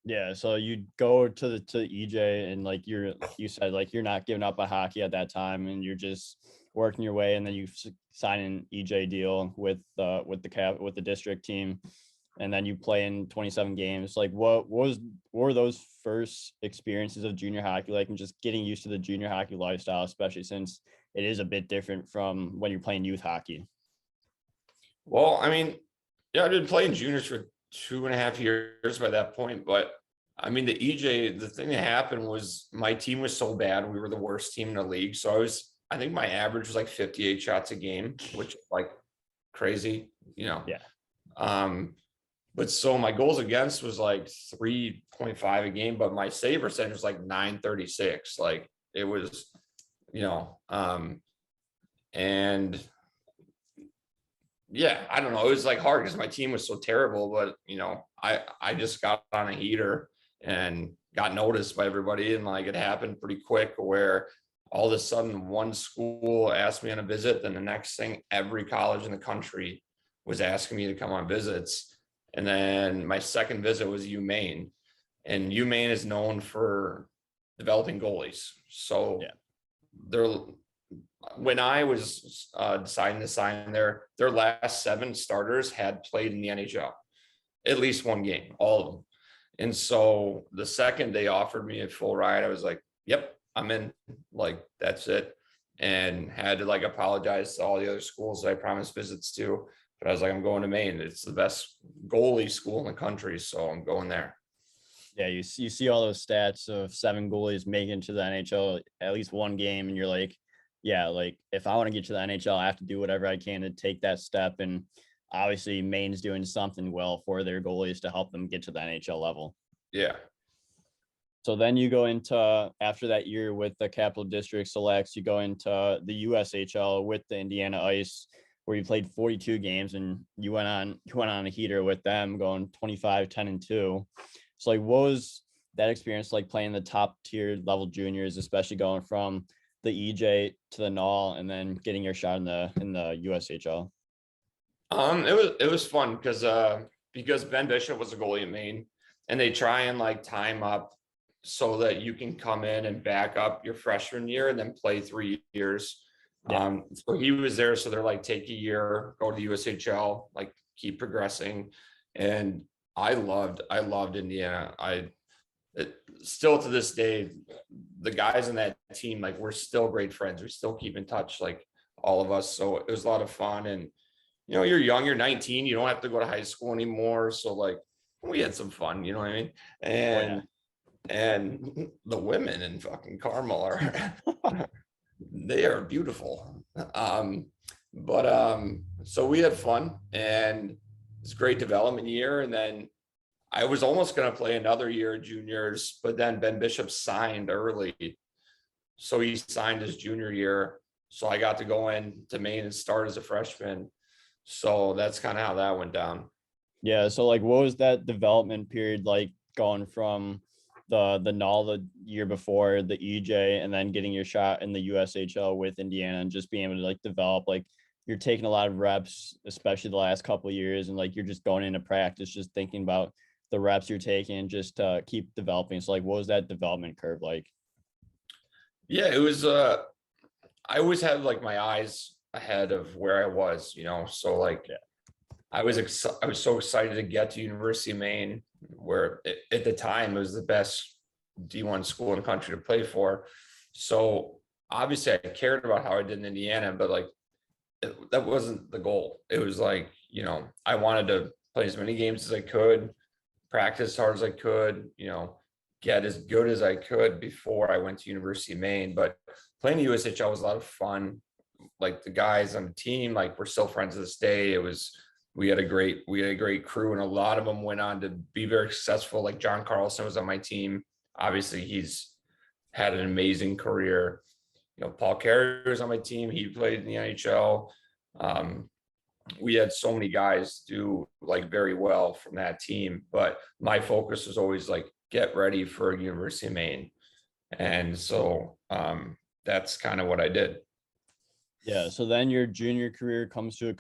Yeah, so you go to EJ, and like you said, like, you're not giving up on hockey at that time, and you're just working your way, and then you sign an EJ deal with the district team, and then you play in 27 games. Like, what were those first experiences of junior hockey like, and just getting used to the junior hockey lifestyle, especially since it is a bit different from when you're playing youth hockey? Well, I mean, yeah, I've been playing juniors for 2.5 years by that point, but I mean, the EJ, the thing that happened was my team was so bad. We were the worst team in the league. So I think my average was like 58 shots a game, which is like crazy, Yeah. But so my goals against was like 3.5 a game, but my save percentage was like 936. Like, it was, and yeah, I don't know. It was like hard because my team was so terrible, but I just got on a heater and got noticed by everybody, and like, it happened pretty quick where all of a sudden one school asked me on a visit, then the next thing, every college in the country was asking me to come on visits. And then my second visit was Umaine, and Umaine is known for developing goalies. So when I was deciding to sign there, their last 7 starters had played in the NHL, at least one game, all of them. And so the second they offered me a full ride, I was like, yep, I'm in. Like, that's it. And had to like apologize to all the other schools that I promised visits to. But I was like, I'm going to Maine. It's the best goalie school in the country. So I'm going there. Yeah, you see all those stats of 7 goalies making to the NHL at least one game, and you're like, yeah, like if I want to get to the NHL, I have to do whatever I can to take that step. And obviously, Maine's doing something well for their goalies to help them get to the NHL level. Yeah. So then you go into, after that year with the Capital District Selects, you go into the USHL with the Indiana Ice, where you played 42 games and you went on a heater with them, going 25-10-2. So like, what was that experience like playing the top tier level juniors, especially going from the EJ to the Nhl and then getting your shot in the USHL? It was fun because Ben Bishop was a goalie in Maine, and they try and like time up so that you can come in and back up your freshman year and then play 3 years. Yeah. So he was there, so they're like, take a year, go to the USHL, like keep progressing. And I loved Indiana. Still to this day, the guys in that team, like, we're still great friends. We still keep in touch, like all of us. So it was a lot of fun. And you know, you're young, you're 19, you don't have to go to high school anymore. So like, we had some fun, you know what I mean? And the women in fucking Carmel are they are beautiful. So we had fun, and it's a great development year. And then I was almost going to play another year of juniors, but then Ben Bishop signed early. So he signed his junior year. So I got to go in to Maine and start as a freshman. So that's kind of how that went down. Yeah. So like, what was that development period like, going from the Nhl the year before, the EJ, and then getting your shot in the USHL with Indiana, and just being able to like develop, like you're taking a lot of reps, especially the last couple of years, and like you're just going into practice, just thinking about the reps you're taking just to keep developing. So like, what was that development curve like? Yeah, it was I always had like my eyes ahead of where I was, you know. So like, Yeah. I was so excited to get to University of Maine, where at the time it was the best D1 school in the country to play for. So obviously I cared about how I did in Indiana, but like, that wasn't the goal. It was like, you know, I wanted to play as many games as I could, practice as hard as I could, you know, get as good as I could before I went to University of Maine. But playing the USHL was a lot of fun. Like, the guys on the team, like, we're still friends to this day. We had a great crew, and a lot of them went on to be very successful. Like, John Carlson was on my team. Obviously, he's had an amazing career. You know, Paul Carey was on my team. He played in the NHL. We had so many guys do like very well from that team, but my focus was always like, get ready for University of Maine. And so that's kind of what I did. Yeah. So then your junior career comes to a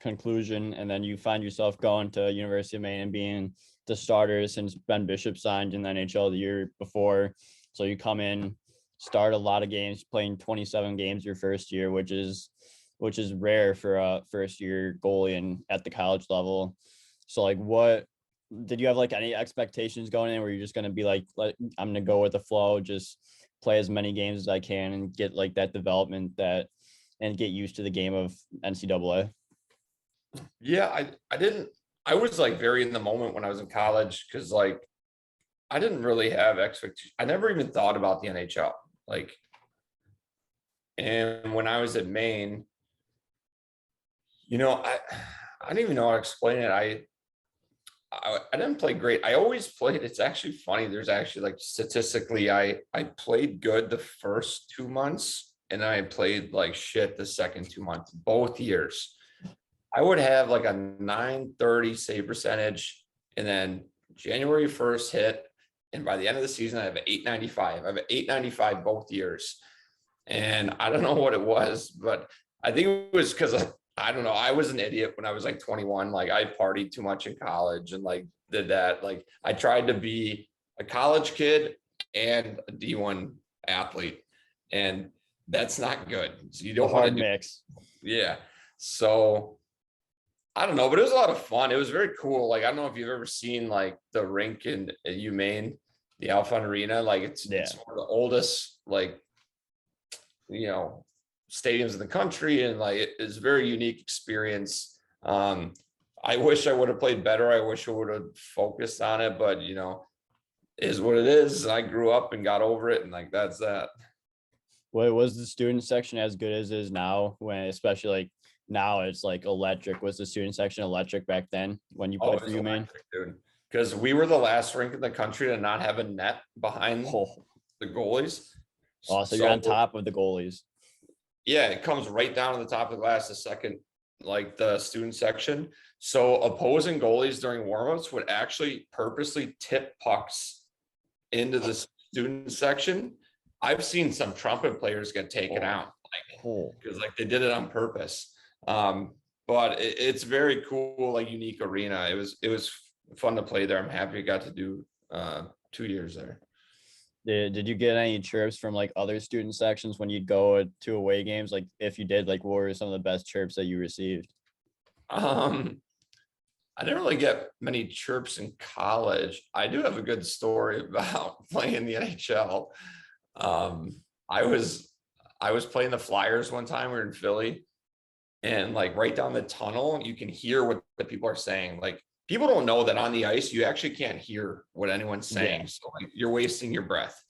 conclusion, and then you find yourself going to University of Maine and being the starter since Ben Bishop signed in the NHL the year before. So you come in, start a lot of games, playing 27 games your first year, which is rare for a first year goalie and at the college level. So like, what did you have like any expectations going in, where you're just going to be like, I'm going to go with the flow, just play as many games as I can and get like that development and get used to the game of NCAA? Yeah, I was like very in the moment when I was in college, because like, I didn't really have expectations. I never even thought about the NHL. Like, and when I was at Maine, you know, I don't even know how to explain it. I didn't play great. I always played. It's actually funny. There's actually, like, statistically, I played good the first 2 months, and I played like shit the second 2 months, both years. I would have like a 930 save percentage, and then January 1st hit, and by the end of the season, I have an 895. I have an 895 both years. And I don't know what it was, but I think it was because I don't know. I was an idiot when I was like 21. Like, I partied too much in college and like did that. Like, I tried to be a college kid and a D1 athlete. And That's not good. So you A don't want to hard do, mix. yeah. So I don't know, but it was a lot of fun. It was very cool. Like, I don't know if you've ever seen like the rink in at Umaine, the Alphon Arena. Like Yeah. it's one of the oldest, like, stadiums in the country, and like it's a very unique experience. I wish I would have played better. I wish I would have focused on it, but is what it is. I grew up and got over it, and like that's that. What was the student section as good as it is now? When especially like now it's like electric. Was the student section electric back then when you Oh, played it for was UMaine? electric, dude. Because we were the last rink in the country to not have a net behind Oh, the goalies. oh, so you're So on top of the goalies. yeah, it comes right down to the top of the glass, the second, like the student section. So opposing goalies during warmups would actually purposely tip pucks into the student section. I've seen some trumpet players get taken Oh, out oh. because like they did it on purpose. But it's very cool, like unique arena. It was fun to play there. I'm happy I got to do 2 years there. Did you get any chirps from like other student sections when you'd go to away games? Like if you did, like what were some of the best chirps that you received? Um, I didn't really get many chirps in college. I do have a good story about playing the NHL. Um, I was I was playing the Flyers one time. We were in Philly, and like right down the tunnel, you can hear what the people are saying. Like people don't know that on the ice, you actually can't hear what anyone's saying. Yeah. So like you're wasting your breath.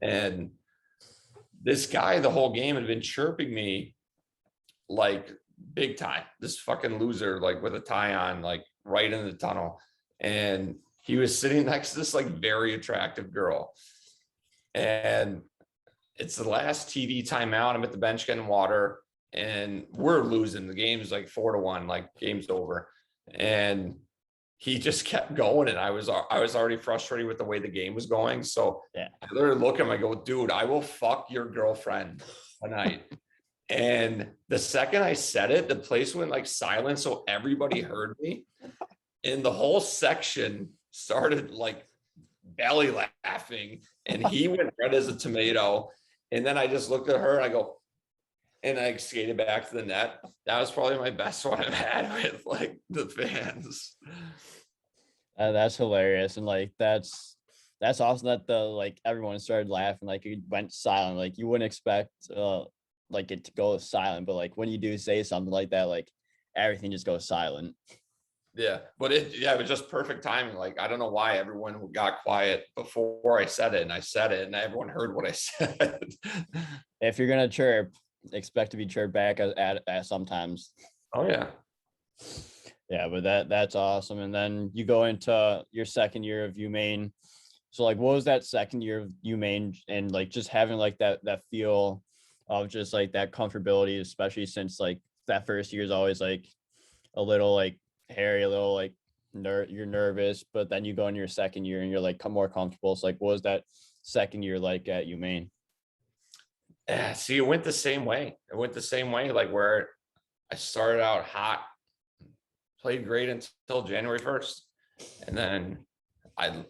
And this guy, the whole game, had been chirping me like big time. This fucking loser, like with a tie on, like right in the tunnel. And he was sitting next to this like very attractive girl. And it's the last TV timeout. I'm at the bench getting water, and we're losing. The game's like 4-1, like game's over. And he just kept going, and I was already frustrated with the way the game was going. So Yeah. I literally look at him, I go, dude, I will fuck your girlfriend tonight. And the second I said it, the place went like silent. So everybody heard me. And the whole section started like belly laughing. And he went red as a tomato. And then I just looked at her and I go, and I skated back to the net. That was probably my best one I've had with like the fans. That's hilarious, and like that's awesome that the like everyone started laughing, like it went silent. Like you wouldn't expect like it to go silent, but like when you do say something like that, like everything just goes silent. Yeah, but it was just perfect timing. Like I don't know why everyone got quiet before I said it, and I said it, and everyone heard what I said. If you're gonna chirp, expect to be chirped back at sometimes. Oh yeah. Yeah, but that's awesome. And then you go into your second year of UMaine. So like what was that second year of UMaine and like just having like that feel of just like that comfortability, especially since like that first year is always like a little like hairy, a little like you're nervous, but then you go into your second year and you're like more comfortable. So like what was that second year like at UMaine? Yeah, see, it went the same way. It went the same way, like where I started out hot, played great until January 1st. And then I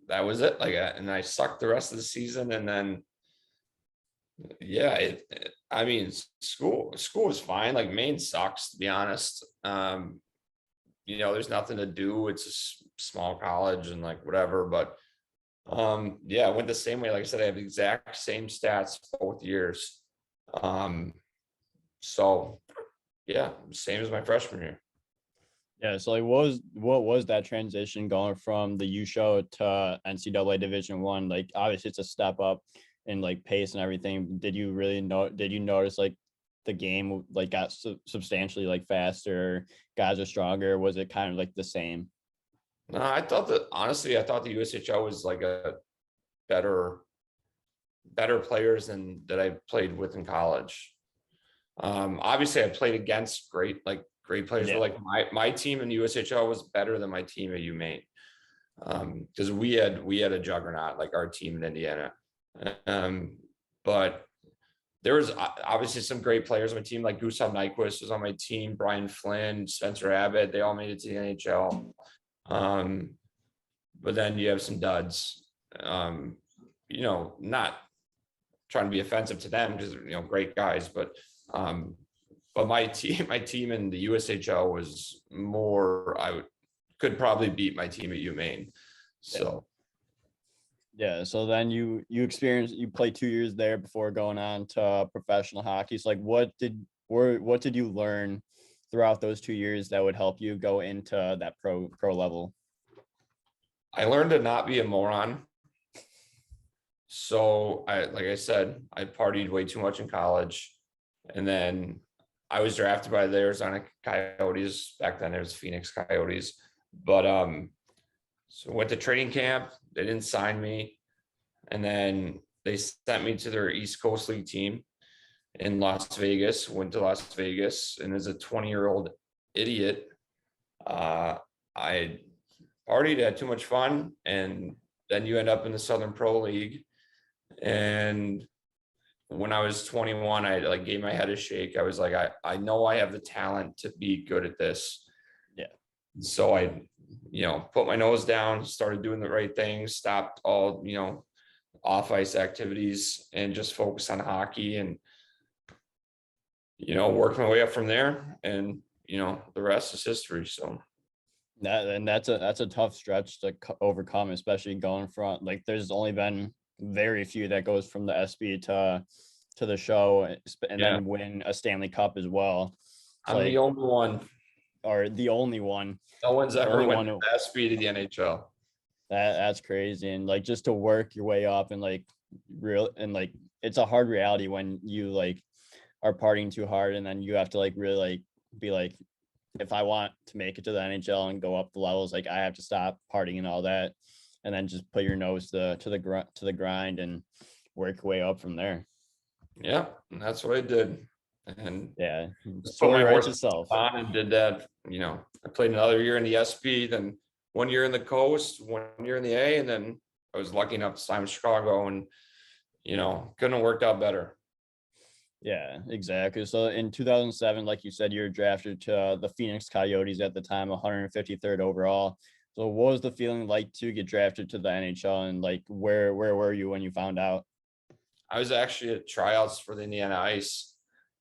that was it. Like and I sucked the rest of the season. And then yeah, I mean, school is fine. Like Maine sucks, to be honest. There's nothing to do. It's a small college and like whatever, but yeah, it went the same way. Like I said, I have the exact same stats both years. So yeah, same as my freshman year. Yeah, so like what was that transition going from the U show to NCAA Division I? Like obviously it's a step up in like pace and everything. Did you notice like the game like got substantially like faster, guys are stronger? Was it kind of like the same? No, I thought the USHL was like a better players than that I played with in college. Obviously I played against great players, Yeah. but like my team in the USHL was better than my team at Umaine. Because we had a juggernaut, like our team in Indiana. But there was obviously some great players on my team, like Gustav Nyquist was on my team, Brian Flynn, Spencer Abbott, they all made it to the NHL. But then you have some duds, not trying to be offensive to them because, great guys, but my team in the USHL was more, could probably beat my team at Umaine. So. Yeah. So then you played 2 years there before going on to professional hockey. So like, what did you learn throughout those 2 years that would help you go into that pro level? I learned to not be a moron. So like I said, I partied way too much in college, and then I was drafted by the Arizona Coyotes. Back then it was Phoenix Coyotes, but so went to training camp. They didn't sign me, and then they sent me to their East Coast League team in Las Vegas. Went to Las Vegas, and as a 20-year-old idiot, I partied, had too much fun, and then you end up in the Southern Pro League. And when I was 21, I like gave my head a shake. I was like, I know I have the talent to be good at this. Yeah. So I, put my nose down, started doing the right things, stopped all, off ice activities, and just focused on hockey, and, worked my way up from there. And, the rest is history. So. That's a tough stretch to overcome, especially going from, like, there's only been very few that goes from the SB to the show and then win a Stanley Cup as well. I'm like, the only one. Or the only one. No one's ever went from the SB to the NHL. That's crazy. And like, just to work your way up, and like it's a hard reality when you like are partying too hard, and then you have to like really like be like, if I want to make it to the NHL and go up the levels, like I have to stop partying and all that, and then just put your nose to the grind and work your way up from there. Yeah, and that's what I did. And yeah, put my horse yourself on and did that. I played another year in the SP, then 1 year in the Coast, 1 year in the A, and then I was lucky enough to sign with Chicago, and couldn't have worked out better. Yeah, exactly. So in 2007, like you said, you were drafted to the Phoenix Coyotes at the time, 153rd overall. So what was the feeling like to get drafted to the NHL, and like where were you when you found out? I was actually at tryouts for the Indiana Ice,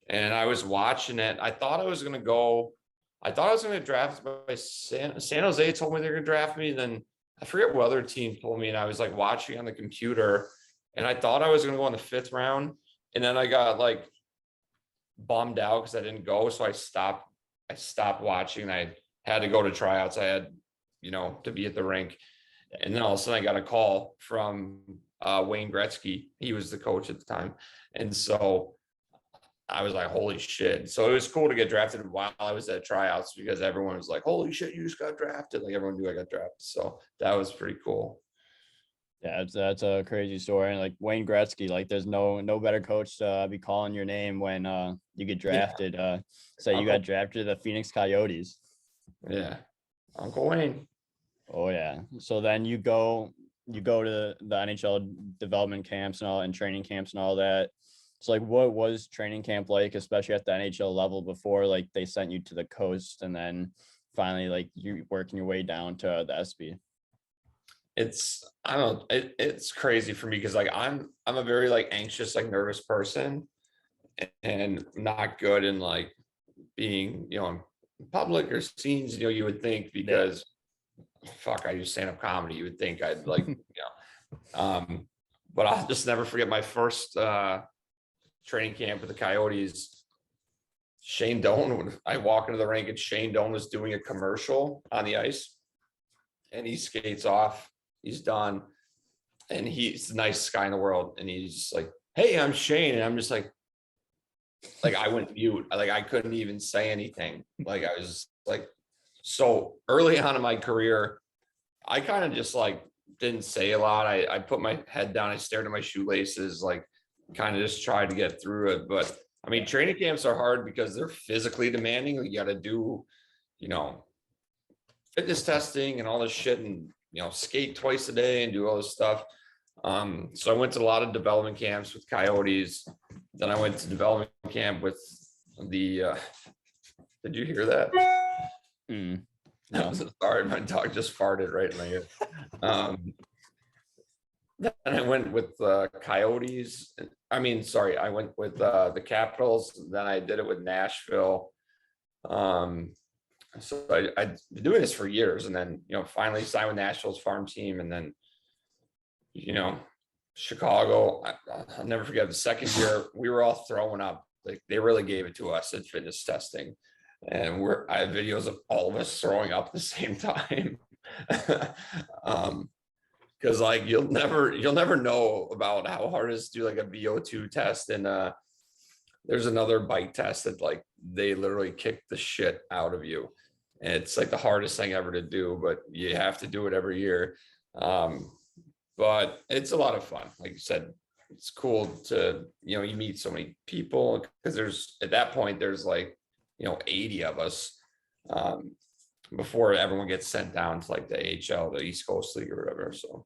and I was watching it. I thought I was going to draft by San Jose told me they were going to draft me. And then I forget what other team told me, and I was like watching on the computer, and I thought I was going to go in the 5th round. And then I got like bummed out because I didn't go. So I stopped watching. I had to go to tryouts. I had, to be at the rink. And then all of a sudden I got a call from Wayne Gretzky. He was the coach at the time. And so I was like, holy shit. So it was cool to get drafted while I was at tryouts, because everyone was like, holy shit, you just got drafted. Like, everyone knew I got drafted. So that was pretty cool. Yeah, that's a crazy story. And like Wayne Gretzky, like there's no better coach to be calling your name when you get drafted. So you got drafted to the Phoenix Coyotes. Yeah, Uncle Wayne. Oh yeah. So then you go to the NHL development camps and training camps and all that. So like, what was training camp like, especially at the NHL level, before like they sent you to the coast, and then finally like you working your way down to the SB? It's crazy for me because like I'm a very like anxious, like nervous person, and not good in like being, in public or scenes, you would think, because fuck, I do stand-up comedy. You would think I'd like, but I'll just never forget my first training camp with the Coyotes. Shane Doan, I walk into the rink and Shane Doan was doing a commercial on the ice, and he skates off. He's done, and he's the nicest guy in the world. And he's just like, "Hey, I'm Shane," and I'm just like I went mute. I couldn't even say anything. Like, I was like, so early on in my career, I kind of just like didn't say a lot. I put my head down. I stared at my shoelaces, like kind of just tried to get through it. But I mean, training camps are hard because they're physically demanding. You got to do, fitness testing and all this shit, and skate twice a day and do all this stuff. So I went to a lot of development camps with Coyotes. Then I went to development camp with the did you hear that? No. Sorry, my dog just farted right in my ear. then I went with the Coyotes. I mean, sorry, I went with the Capitals. Then I did it with Nashville. So I've been doing this for years, and then finally signed with Nashville's farm team, and then Chicago. I'll never forget the second year we were all throwing up. Like they really gave it to us at fitness testing, and I have videos of all of us throwing up at the same time. Because like you'll never know about how hard it is to do like a VO2 test, and there's another bike test that like they literally kick the shit out of you, and it's like the hardest thing ever to do, but you have to do it every year. But it's a lot of fun. Like you said, it's cool to you meet so many people, because there's at that point there's like 80 of us before everyone gets sent down to like the AHL, the East Coast League or whatever. So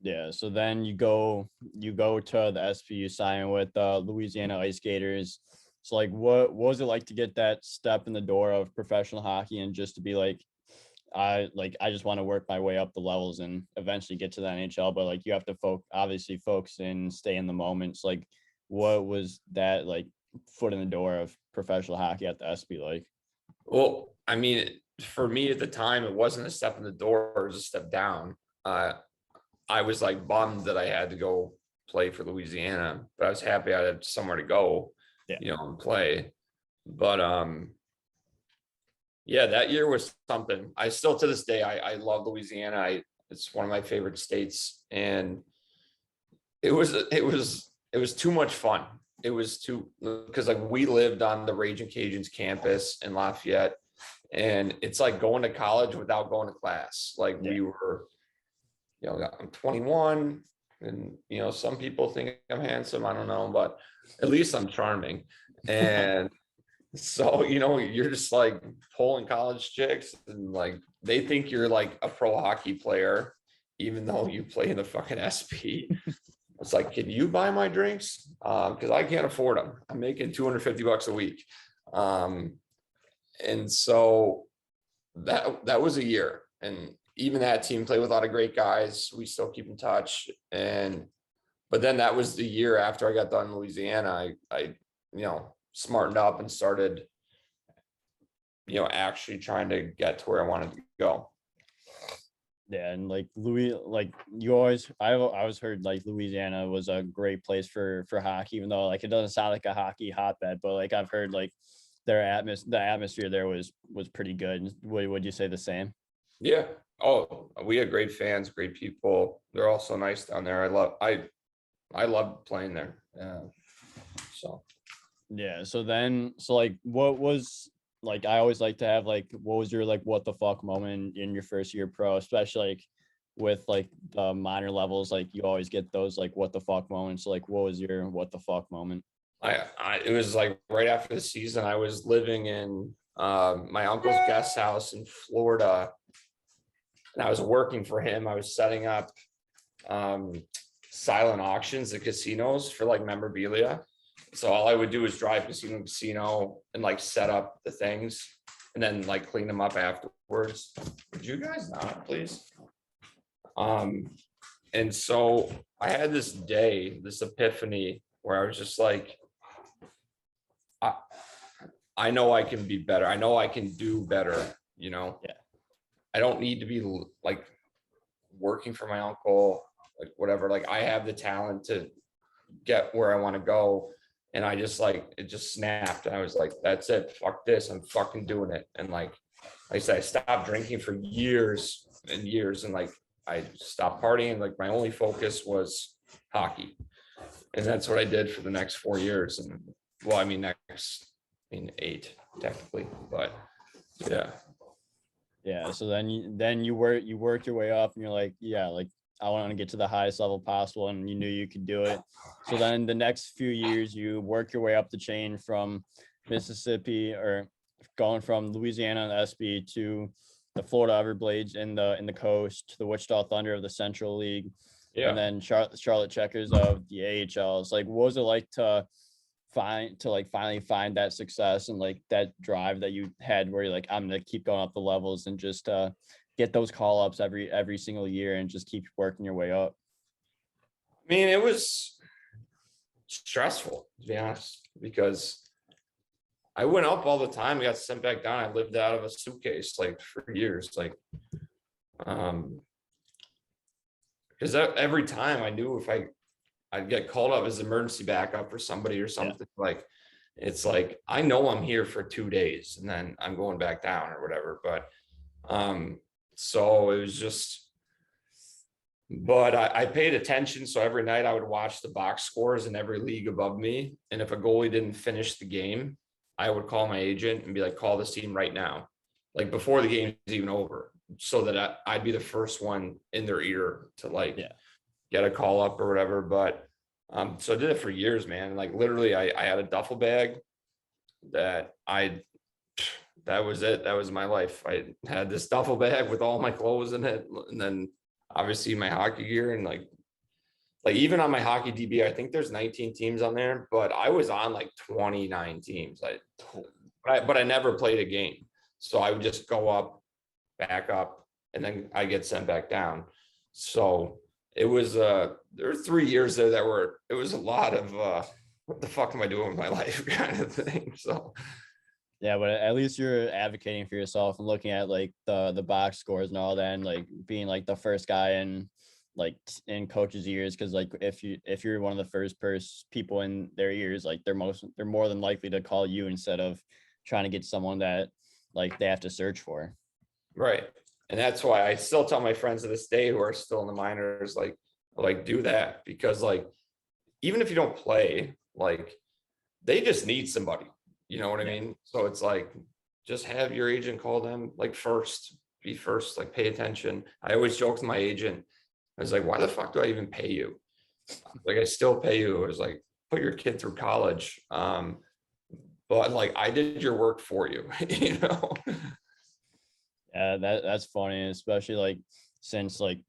Yeah, so then you go to the SP, you sign with Louisiana Ice Gators. So like what was it like to get that step in the door of professional hockey, and just to be like, I just want to work my way up the levels and eventually get to the NHL, but like you have to obviously focus and stay in the moments. Like what was that like foot in the door of professional hockey at the SP like? well, I mean, for me at the time, it wasn't a step in the door, it was a step down. I was like bummed that I had to go play for Louisiana, but I was happy I had somewhere to go, Yeah. and play. But yeah, that year was something. I still to this day I love Louisiana. It's one of my favorite states, and it was too much fun. It was too, because like we lived on the Raging Cajuns campus in Lafayette, and it's like going to college without going to class. Like we were, I'm 21, and some people think I'm handsome. I don't know, but at least I'm charming. And so you're just like pulling college chicks, and like they think you're like a pro hockey player, even though you play in the fucking SP. It's like, can you buy my drinks? Because I can't afford them. I'm making $250 a week. And so that was a year, and even that team played with a lot of great guys. We still keep in touch. But then that was the year after I got done in Louisiana. I smartened up and started, actually trying to get to where I wanted to go. Yeah, and like I always heard like Louisiana was a great place for hockey, even though like it doesn't sound like a hockey hotbed, but like I've heard like the atmosphere there was pretty good. Would you say the same? Yeah. Oh, we had great fans, great people. They're all so nice down there. I love playing there. Yeah. So Yeah. So like what was like, I always like to have like, what was your like what the fuck moment in your first year pro, especially like with like the minor levels, like you always get those like what the fuck moments. So, like what was your what the fuck moment? it was like right after the season. I was living in my uncle's guest house in Florida, and I was working for him. I was setting up silent auctions at casinos for like memorabilia. So all I would do is drive casino and like set up the things, and then like clean them up afterwards. Would you guys not, please? And so I had this epiphany where I was just like, I know I can be better. I know I can do better. Yeah. I don't need to be like working for my uncle, like whatever. Like I have the talent to get where I want to go. And I just like, it just snapped. And I was like, that's it. Fuck this. I'm fucking doing it. And like I said, I stopped drinking for years and years. And like, I stopped partying. Like my only focus was hockey. And that's what I did for the next 4 years. And well, I mean, 8 technically, but yeah. Yeah. So then you work your way up, and you're like, yeah, like I want to get to the highest level possible, and you knew you could do it. So then the next few years you work your way up the chain from Mississippi, or going from Louisiana and SB to the Florida Everblades in the coast, to the Wichita Thunder of the Central League, Yeah. and then Charlotte Checkers of the AHL. It's like, what was it like to finally find that success and like that drive that you had, where you're like, I'm gonna keep going up the levels and just get those call ups every single year and just keep working your way up? I mean, it was stressful, to be honest, because I went up all the time, got sent back down. I lived out of a suitcase like for years. Like, because every time I knew if I'd get called up as emergency backup for somebody or something, like it's like I know I'm here for 2 days and then I'm going back down or whatever. But so it was just, but I paid attention. So every night I would watch the box scores in every league above me. And if a goalie didn't finish the game, I would call my agent and be like, call this team right now, like before the game's even over, so that I'd be the first one in their ear to like get a call up or whatever. But so I did it for years, man. Like literally I had a duffel bag that that was it. That was my life. I had this duffel bag with all my clothes in it. And then obviously my hockey gear, and like even on my hockey DB, I think there's 19 teams on there, but I was on like 29 teams. But I never played a game. So I would just go up, back up, and then I get sent back down. So it was there were 3 years there that it was a lot of what the fuck am I doing with my life kind of thing. So yeah, but at least you're advocating for yourself and looking at like the box scores and all that, and like being like the first guy in like in coaches' ears, because like if you're one of the first people in their ears, like they're more than likely to call you instead of trying to get someone that like they have to search for. Right. And that's why I still tell my friends to this day who are still in the minors, like do that, because like even if you don't play, like they just need somebody, you know what I mean? So it's like just have your agent call them, like be first, like pay attention. I always joke with my agent. I was like, why the fuck do I even pay you? Like I still pay you. I was like, put your kid through college. But like I did your work for you, you know? Yeah, that's funny, especially like since like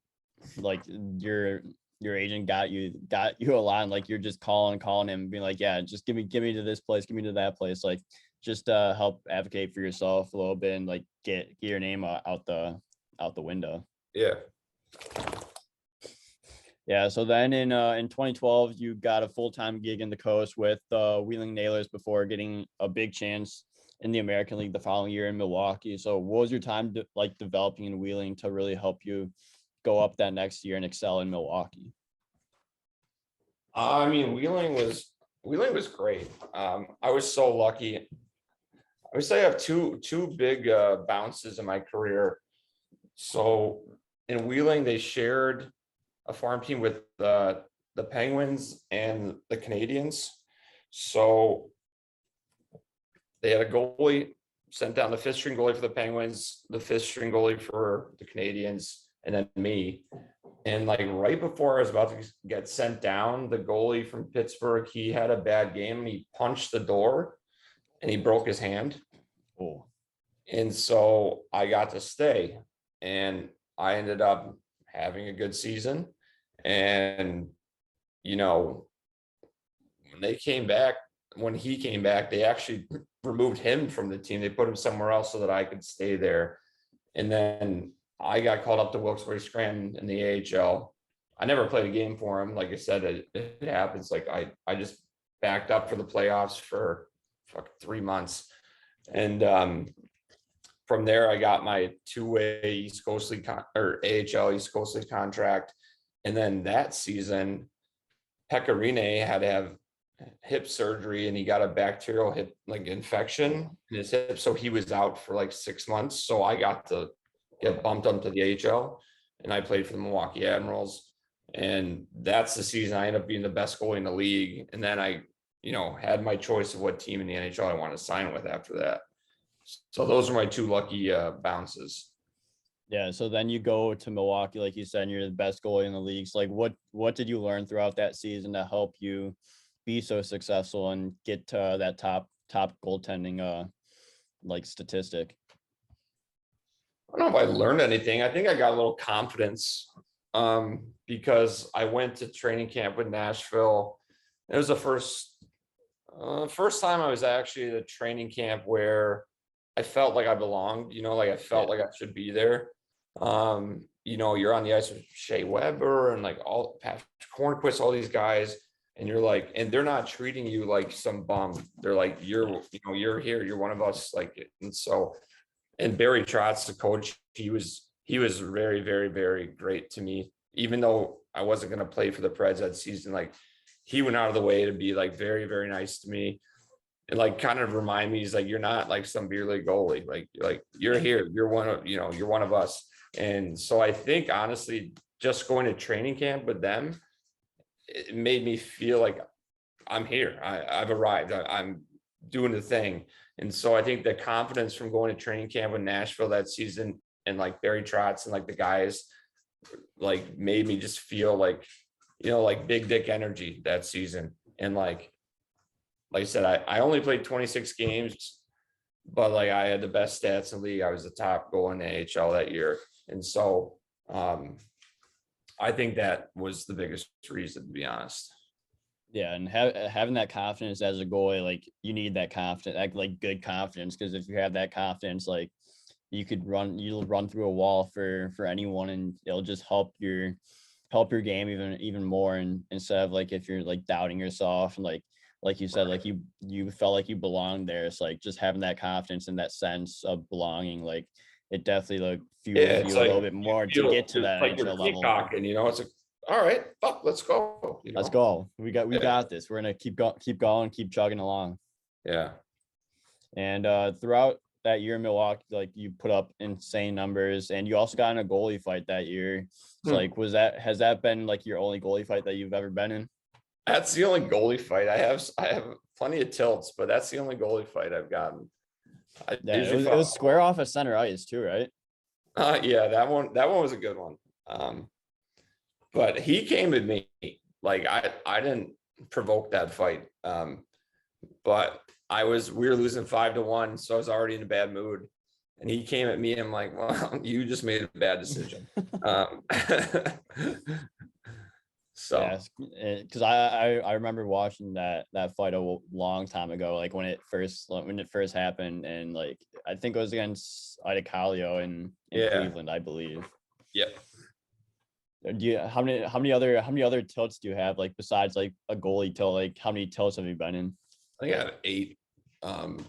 your agent got you a lot, and like you're just calling him, being like, yeah, just give me to this place, give me to that place, like just help advocate for yourself a little bit and like get your name out the window. Yeah. Yeah, so then in 2012, you got a full-time gig in the coast with Wheeling Nailers before getting a big chance in the American League the following year in Milwaukee. So what was your time like developing in Wheeling to really help you go up that next year and excel in Milwaukee? I mean, Wheeling was great. I was so lucky. I would say I have two big bounces in my career. So in Wheeling, they shared a farm team with the Penguins and the Canadians. So they had a goalie, sent down the fifth string goalie for the Penguins, the fifth string goalie for the Canadians, and then me. And like right before I was about to get sent down, the goalie from Pittsburgh, he had a bad game and he punched the door and he broke his hand. Oh. And so I got to stay, and I ended up having a good season. And, you know, when he came back, they actually removed him from the team. They put him somewhere else so that I could stay there. And then I got called up to Wilkes-Barre Scranton in the AHL. I never played a game for him. Like I said, it happens. Like I just backed up for the playoffs for 3 months. And from there, I got my two-way East Coast League AHL East Coast League contract. And then that season, Pecorine had to have hip surgery, and he got a bacterial hip like infection in his hip. So he was out for like 6 months. So I got to get bumped up to the AHL, and I played for the Milwaukee Admirals. And that's the season I ended up being the best goalie in the league. And then I, had my choice of what team in the NHL I wanted to sign with after that. So those are my two lucky bounces. Yeah, so then you go to Milwaukee, like you said, and you're the best goalie in the league. So like what did you learn throughout that season to help you be so successful and get to that top goaltending like statistic? I don't know if I learned anything. I think I got a little confidence because I went to training camp with Nashville. It was the first time I was actually at a training camp where I felt like I belonged, like I felt like I should be there. you're on the ice with Shea Weber and like all Patrick Hornquist, all these guys, and you're like, and they're not treating you like some bum. They're like, you're here, you're one of us. Like, and so, and Barry Trotz, the coach, he was very, very, very great to me, even though I wasn't going to play for the Preds that season. Like, he went out of the way to be like very, very nice to me. And like kind of remind me, he's like, you're not like some beer league goalie. Like you're here. You're one of us. And so I think honestly, just going to training camp with them, it made me feel like I'm here. I've arrived. I'm doing the thing. And so I think the confidence from going to training camp with Nashville that season and like Barry Trotz and like the guys like made me just feel like, like big dick energy that season. And like I said, I only played 26 games, but like I had the best stats in the league. I was the top goal in the AHL that year. And so I think that was the biggest reason, to be honest. Yeah, and having that confidence as a goalie, like you need that confidence, like good confidence, because if you have that confidence, like you'll run through a wall for anyone, and it'll just help your game even more. And instead of like if you're like doubting yourself and like you said, like you felt like you belonged there. It's like just having that confidence and that sense of belonging, like it definitely like fuels you a little bit more to get to that like NHL level. It's like, all right, fuck, let's go. Let's go. We got this. We're gonna keep going, keep chugging along. Yeah. And throughout that year in Milwaukee, like you put up insane numbers, and you also got in a goalie fight that year. So like, has that been like your only goalie fight that you've ever been in? That's the only goalie fight I have. I have plenty of tilts, but that's the only goalie fight I've gotten. It was square off at center ice too, right? Yeah, that one was a good one. But he came at me like I didn't provoke that fight. But we were losing 5-1, so I was already in a bad mood. And he came at me and I'm like, well, you just made a bad decision. So because I remember watching that fight a long time ago, like when it first happened, and like I think it was against Ida Kallio in Cleveland, I believe. Yep. How many other tilts do you have, like besides like a goalie tilt? Like how many tilts have you been in? I think I have 8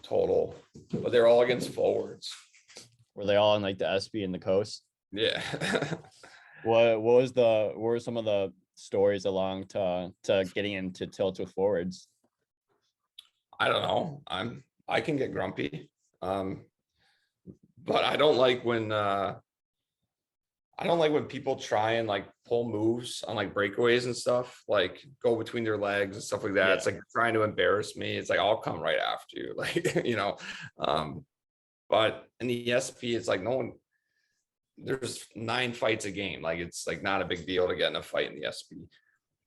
total, but they're all against forwards. Were they all in like the SB and the Coast? Yeah. What were some of the stories along to getting into tilts with forwards? I don't know. I can get grumpy. But I don't like when people try and like pull moves on like breakaways and stuff, like go between their legs and stuff like that. Yeah. It's like trying to embarrass me. It's like, I'll come right after you. Like, but in the SP, it's like there's 9 fights a game. Like, it's like not a big deal to get in a fight in the SP.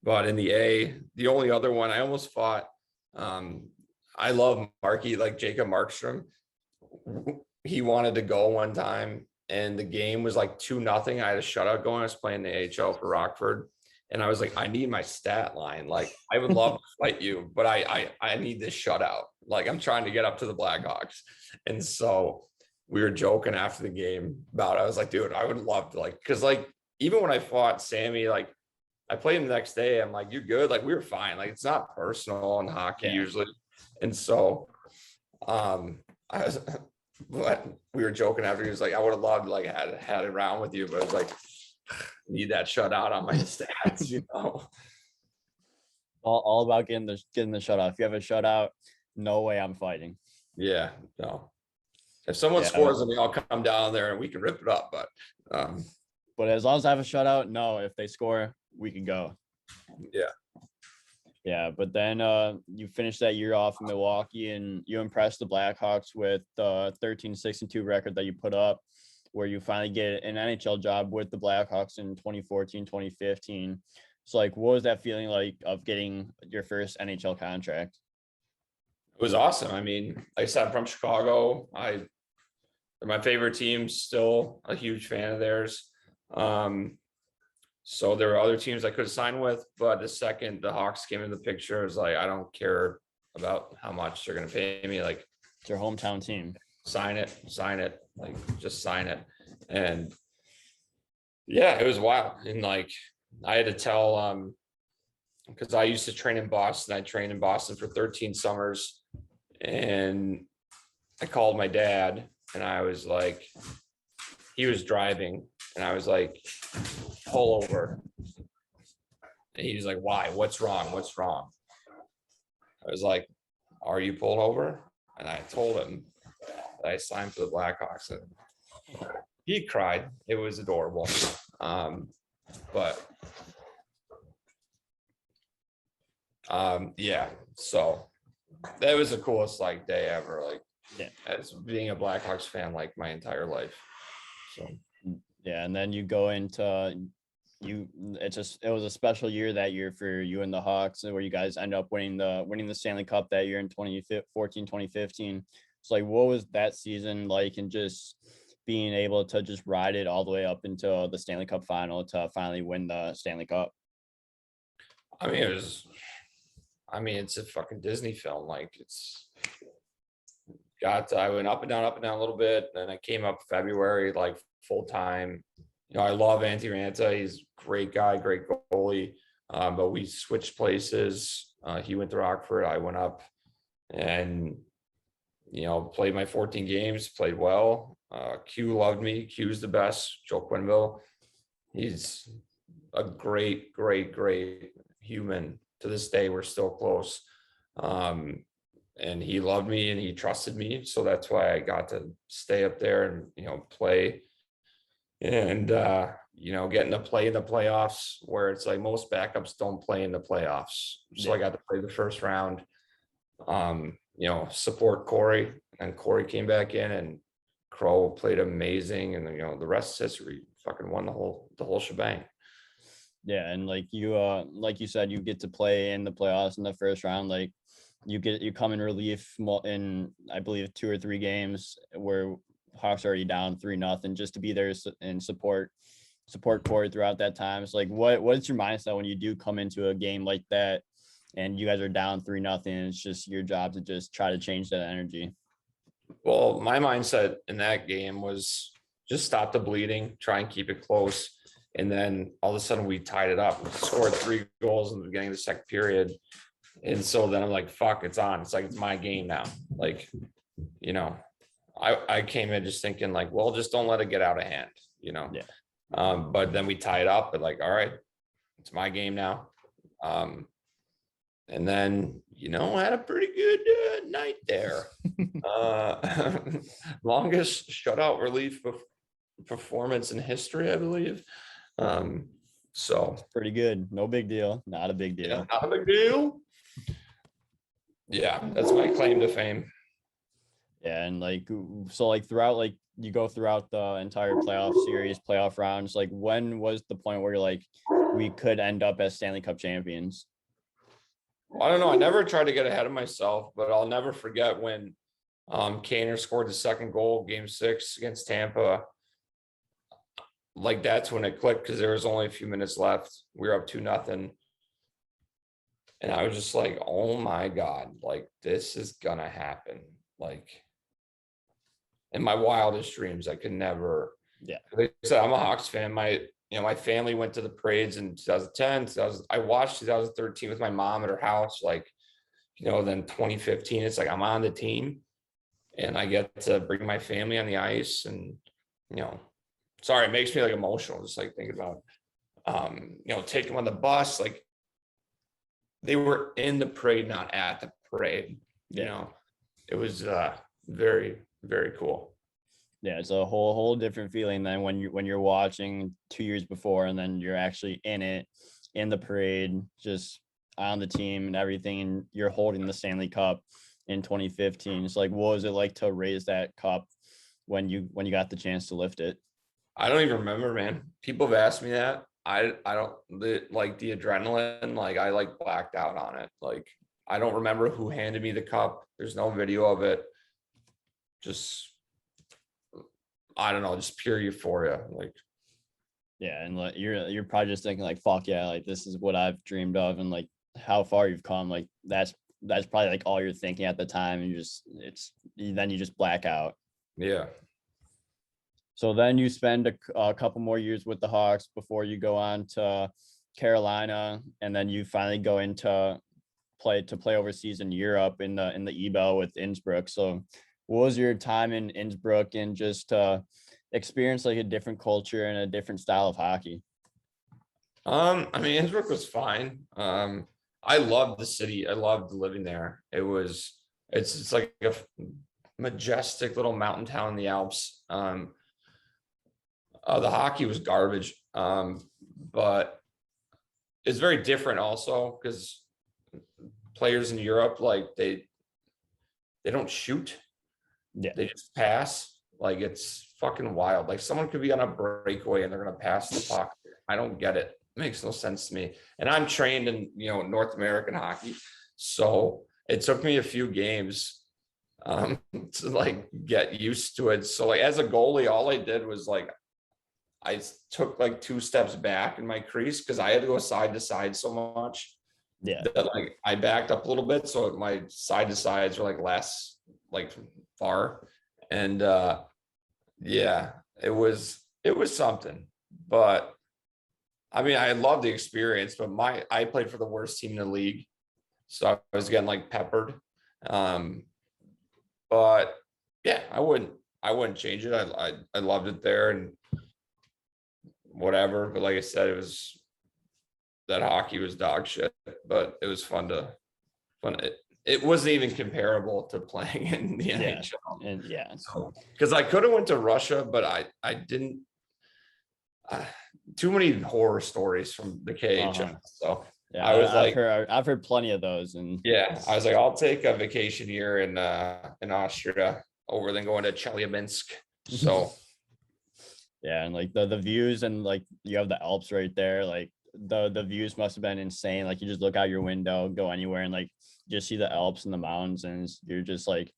But in the A, the only other one I almost fought, I love Marky, like Jacob Markstrom. He wanted to go one time, and the game was like 2-0. I had a shutout going. I was playing the AHL for Rockford, and I was like, I need my stat line. Like, I would love to fight you, but I need this shutout. Like, I'm trying to get up to the Blackhawks. And so we were joking after the game about it. I was like, dude, I would love to, like, because like even when I fought Sammy, like I played him the next day. I'm like, you good? Like, we were fine. Like, it's not personal in hockey usually. And so but we were joking after. He was like, I would have loved to like had it around with you, but it's like, need that shutout on my stats, All about getting the shutout. If you have a shutout, no way I'm fighting. Yeah, no. If someone scores on me, I'll come down there and we can rip it up. But as long as I have a shutout, no. If they score, we can go. Yeah. Yeah, but then you finished that year off in Milwaukee, and you impressed the Blackhawks with the 13-6-2 record that you put up, where you finally get an NHL job with the Blackhawks in 2014, 2015. So, like, what was that feeling like of getting your first NHL contract? It was awesome. I mean, like I said, I'm from Chicago. They're my favorite team, still a huge fan of theirs. So there were other teams I could have signed with, but the second the Hawks came in the picture, it was like, I don't care about how much they're going to pay me. Like, it's your hometown team. Sign it. Like, just sign it. And Yeah, it was wild. And like I had to tell because I used to train in Boston. I trained in Boston for 13 summers. And I called my dad and I was like, he was driving and I was like, pull over. And he was like, why? What's wrong? What's wrong? I was like, are you pulled over? And I told him that I signed for the Blackhawks. And he cried. It was adorable. But yeah, so that was the coolest like day ever. Like, Yeah. as being a Blackhawks fan, like my entire life. So Yeah, and then you go into it was a special year that year for you and the Hawks, where you guys end up winning the Stanley Cup that year in 2014, 2015. So like, what was that season like, and just being able to just ride it all the way up into the Stanley Cup final to finally win the Stanley Cup? I mean, it's a fucking Disney film. Like I went up and down a little bit. Then I came up February, like full time. I love Antti Ranta. He's a great guy, great goalie. But we switched places. He went to Rockford. I went up and, played my 14 games, played well. Q loved me. Q's the best. Joe Quenneville. He's a great, great, great human. To this day, we're still close. And he loved me and he trusted me. So that's why I got to stay up there and, play. And, getting to play in the playoffs where it's like most backups don't play in the playoffs. So I got to play the first round, support Corey, and Corey came back in and Crow played amazing. And, the rest is history. Fucking won the whole shebang. Yeah, and like you said, you get to play in the playoffs in the first round. Like you come in relief in, I believe, 2 or 3 games where Hawks are already down 3-0, just to be there and support Corey throughout that time. So like, what's your mindset when you do come into a game like that and you guys are down 3-0? It's just your job to just try to change that energy. Well, my mindset in that game was just stop the bleeding, try and keep it close. And then all of a sudden we tied it up, scored 3 goals in the beginning of the second period. And so then I'm like, fuck, it's on. It's like, it's my game now. Like, I came in just thinking like, well, just don't let it get out of hand, Yeah. But then we tie it up, but like, all right, it's my game now. And then, I had a pretty good night there. Longest shutout relief performance in history, I believe. So Pretty good. No big deal. Not a big deal. Yeah, not a big deal. Yeah, that's my claim to fame. Yeah, and like, so like throughout, like you go throughout the entire playoff series, playoff rounds, like when was the point where you're like, we could end up as Stanley Cup champions? I don't know. I never tried to get ahead of myself, but I'll never forget when Kaner scored the second goal, game 6 against Tampa. Like that's when it clicked because there was only a few minutes left. We were up 2-0. And I was just like, oh my God, like this is gonna happen. Like in my wildest dreams, I could never. Yeah. Like I said, I'm a Hawks fan. My family went to the parades in 2010. I watched 2013 with my mom at her house. Like, then 2015, it's like I'm on the team and I get to bring my family on the ice. And, sorry, it makes me like emotional just like thinking about, taking them on the bus. Like they were in the parade, not at the parade. It was very, very cool. Yeah, it's a whole different feeling than when you're watching 2 years before, and then you're actually in it, in the parade, just on the team and everything, and you're holding the Stanley Cup in 2015. It's like, what was it like to raise that cup when you got the chance to lift it? I don't even remember, man. People have asked me that. I don't like the adrenaline. Like I like blacked out on it. Like I don't remember who handed me the cup. There's no video of it. Just I don't know, just pure euphoria. Like, yeah, and like you're probably just thinking like, fuck yeah, like this is what I've dreamed of, and like how far you've come. Like that's probably like all you're thinking at the time, and then you just black out. Yeah. So then you spend a couple more years with the Hawks before you go on to Carolina, and then you finally go into play overseas in Europe in the EBEL with Innsbruck. So what was your time in Innsbruck and just experience like a different culture and a different style of hockey? I mean, Innsbruck was fine. I loved the city. I loved living there. It's like a majestic little mountain town in the Alps. The hockey was garbage. But it's very different also because players in Europe, like they don't shoot. Yeah. They just pass. Like it's fucking wild. Like someone could be on a breakaway and they're gonna pass the puck. I don't get it. It makes no sense to me. And I'm trained in North American hockey, so it took me a few games to like get used to it. So like as a goalie, all I did was like I took like 2 steps back in my crease because I had to go side to side so much. Yeah. That like I backed up a little bit, so my side to sides were like less like far, and yeah, it was something. But I mean, I love the experience, but I played for the worst team in the league, so I was getting like peppered. But yeah, I wouldn't change it. I loved it there and whatever. But like I said, that hockey was dog shit, but it was fun. It wasn't even comparable to playing in the NHL. And yeah, so because I could have went to Russia, but I didn't. Too many horror stories from the KHL. So yeah, I was I've heard plenty of those, and yeah, I was like, I'll take a vacation here in Austria over than going to Chelyabinsk. So yeah, and like the views and like you have the Alps right there, like the views must have been insane. Like you just look out your window, go anywhere, and like just see the Alps and the mountains, and you're just like,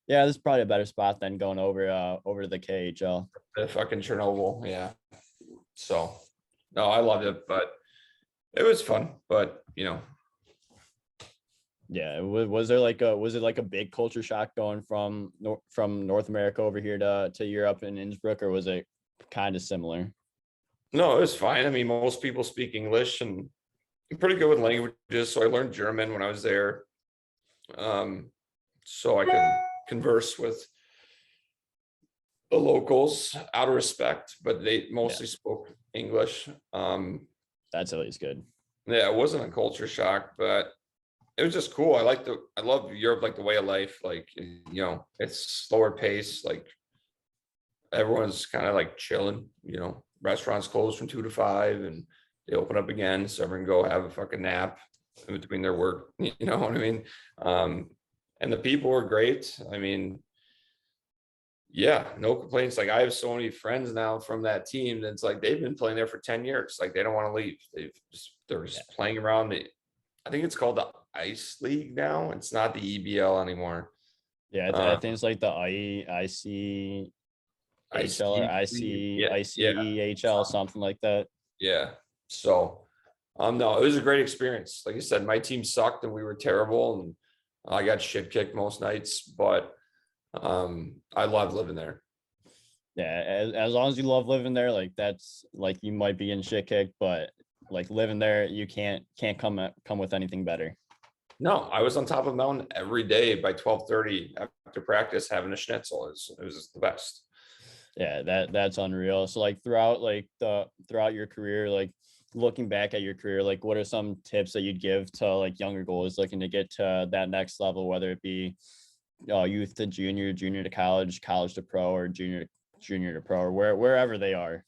yeah, this is probably a better spot than going over to the KHL. The fucking Chernobyl, yeah. So no, I loved it, but it was fun. But yeah, was it like a big culture shock going from North America over here to Europe and Innsbruck, or was it kind of similar? No, it was fine. I mean, most people speak English, and I'm pretty good with languages. So I learned German when I was there, so I could converse with the locals out of respect. But they mostly spoke English. That's at least good. Yeah, it wasn't a culture shock, but it was just cool. I love Europe, like the way of life. Like it's slower pace. Like everyone's kind of like chilling. Restaurants close from 2 to 5 and they open up again, so everyone can go have a fucking nap in between their work. You know what I mean? And the people were great. I mean, yeah, no complaints. Like I have so many friends now from that team that's like they've been playing there for 10 years. Like they don't want to leave. They're just playing around. I think it's called the Ice League now. It's not the EBL anymore. Yeah, I think it's like the ICHL or ICEHL, something like that. Yeah. So, no, it was a great experience. Like I said, my team sucked and we were terrible, and I got shit kicked most nights, but I loved living there. Yeah, as long as you love living there, like that's like you might be in shit kicked, but like living there, you can't come with anything better. No, I was on top of the mountain every day by 12:30 after practice having a schnitzel. It was the best. Yeah, that's unreal. So like throughout your career, like looking back at your career, like what are some tips that you'd give to like younger goalies looking to get to that next level, whether it be youth to junior, junior to college, college to pro, or junior to pro, or wherever they are?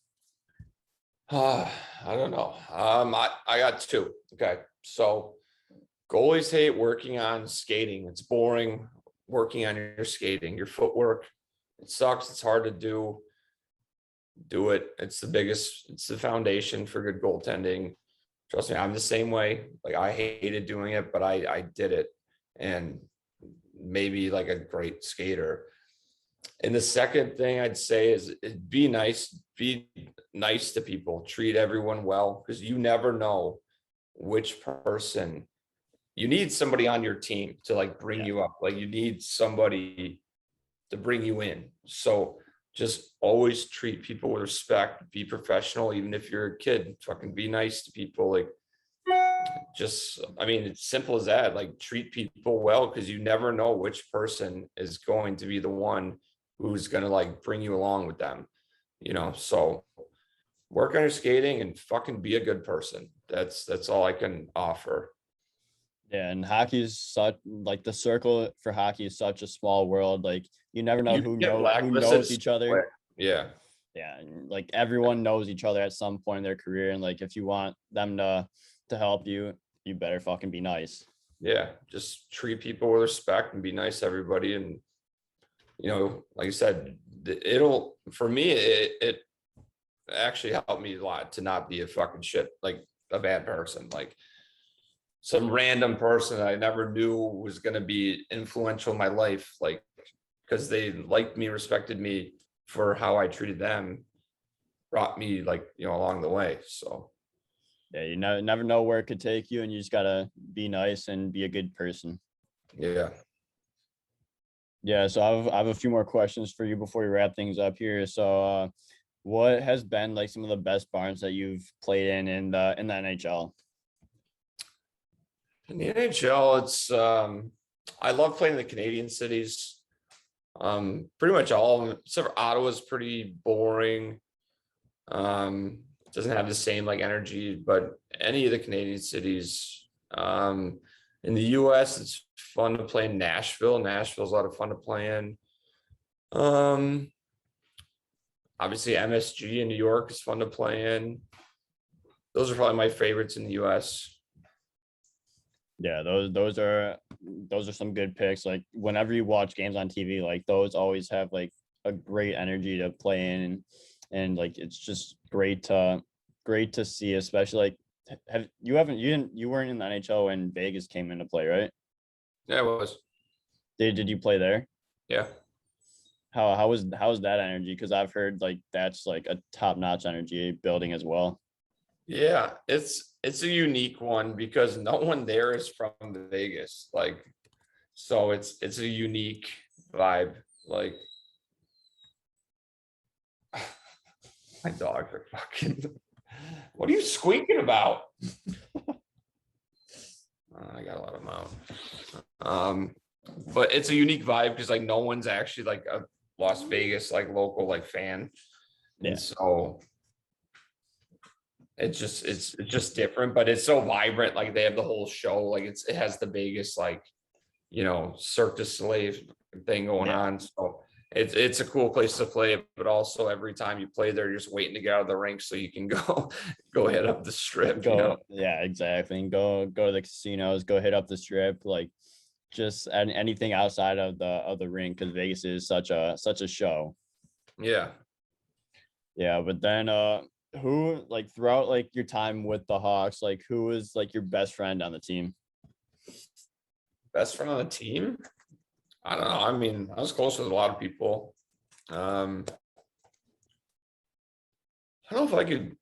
I don't know. I got 2. Okay, so goalies hate working on skating. It's boring working on your skating, your footwork. It sucks. It's hard to do it. It's the foundation for good goaltending. Trust me, I'm the same way. Like I hated doing it, but I did it and maybe like a great skater. And the second thing I'd say is be nice to people, treat everyone well, because you never know which person. You need somebody on your team to like bring you up. Like you need somebody to bring you in. So just always treat people with respect, be professional, even if you're a kid, fucking be nice to people. Like, just, I mean, it's simple as that. Like, treat people well, because you never know which person is going to be the one who's going to like bring you along with them, so work on your skating and fucking be a good person. That's all I can offer. Yeah, and hockey is such like the circle for hockey is such a small world. Like you never know You get who blacklisted knows so each other. quick. Yeah. Yeah, and like everyone knows each other at some point in their career, and like if you want them to help you, you better fucking be nice. Yeah, just treat people with respect and be nice to everybody. And like I said, it'll, for me, it actually helped me a lot to not be a fucking shit, like a bad person, like some random person I never knew was going to be influential in my life, like because they liked me, respected me for how I treated them, brought me like along the way. So Yeah, you never know where it could take you, and you just gotta be nice and be a good person. yeah. Yeah, so I have a few more questions for you before we wrap things up here. So, what has been like some of the best barns that you've played in the NHL? In the NHL, it's I love playing in the Canadian cities. Pretty much all of them, except for Ottawa's pretty boring. Doesn't have the same like energy, but any of the Canadian cities. In the US, it's fun to play in Nashville. Nashville's a lot of fun to play in. Obviously MSG in New York is fun to play in. Those are probably my favorites in the US. Yeah, those are some good picks. Like whenever you watch games on TV, like those always have like a great energy to play in, and like it's just great to see, especially like you weren't in the NHL when Vegas came into play, right? Yeah, it was. Did you play there? Yeah. How was that energy? Because I've heard like that's like a top-notch energy building as well. Yeah, it's a unique one because no one there is from Vegas. Like, so it's a unique vibe. Like, my dogs are fucking. What are you squeaking about? I got a lot of mouth. But it's a unique vibe because like no one's actually like a Las Vegas like local like fan, Yeah. and so it's just different. But it's so vibrant. Like they have the whole show. Like it has the Vegas like Cirque du Soleil thing going Yeah. on. So it's a cool place to play, but also every time you play there, you're just waiting to get out of the rink so you can go head up the strip. Yeah, exactly. And go to the casinos, go hit up the strip, like just anything outside of the rink, because Vegas is such a show. Yeah. Yeah, but then who like throughout like your time with the Hawks, like who was like your best friend on the team? Best friend on the team? I don't know. I mean, I was close with a lot of people. I don't know if I could,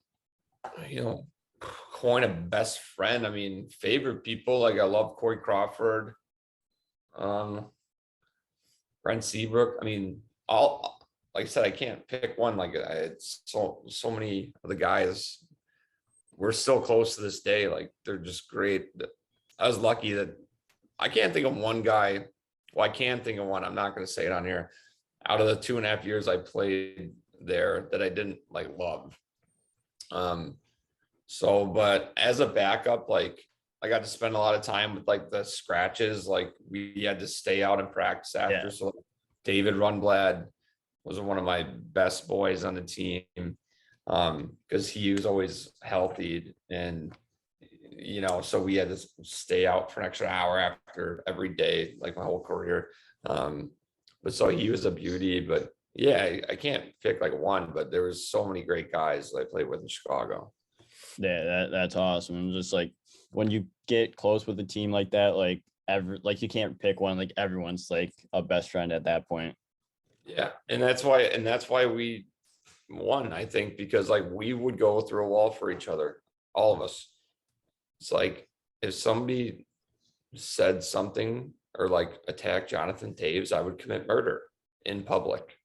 coin a best friend. I mean, favorite people, like I love Corey Crawford, um, Brent Seabrook. I mean, all like I said, I can't pick one. Like it's so many of the guys. We're still close to this day. Like they're just great. I was lucky that I can't think of one guy. Well, I can think of one. I'm not going to say it on here. Out of the 2.5 years I played there, that I didn't like love. But as a backup, like I got to spend a lot of time with like the scratches. Like we had to stay out and practice after. Yeah. So David Runblad was one of my best boys on the team, because he was always healthy, and so we had to stay out for an extra hour after every day, like my whole career. But so he was a beauty. But yeah, I can't pick like one, but there was so many great guys that I played with in Chicago. Yeah, that's awesome. And just like when you get close with a team like that, like you can't pick one, like everyone's like a best friend at that point. Yeah, and that's why we won, I think, because like we would go through a wall for each other, all of us. It's like if somebody said something or like attacked Jonathan Taves, I would commit murder in public.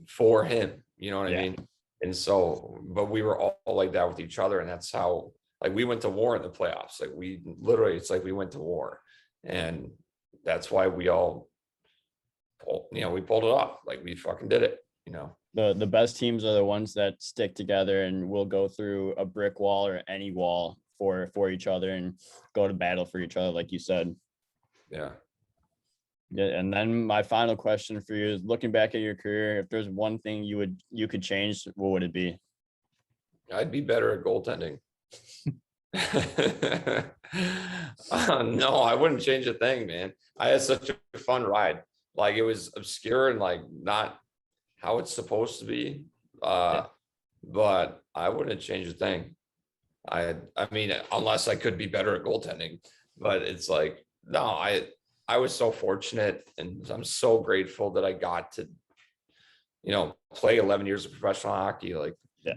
for him, you know what I Yeah. mean? And so, but we were all like that with each other. And that's how, like, we went to war in the playoffs. Like, we literally, it's like we went to war. And that's why we all, we pulled it off. Like, we fucking did it, you know? The best teams are the ones that stick together and will go through a brick wall or any wall for each other and go to battle for each other, like you said. Yeah. Yeah, and then my final question for you is, looking back at your career, if there's one thing you could change, what would it be? I'd be better at goaltending. No, I wouldn't change a thing, man. I had such a fun ride. Like, it was obscure and like not how it's supposed to be. Yeah. But I wouldn't change a thing. I mean, unless I could be better at goaltending, but it's like, no, I was so fortunate, and I'm so grateful that I got to, play 11 years of professional hockey. Like, Yeah.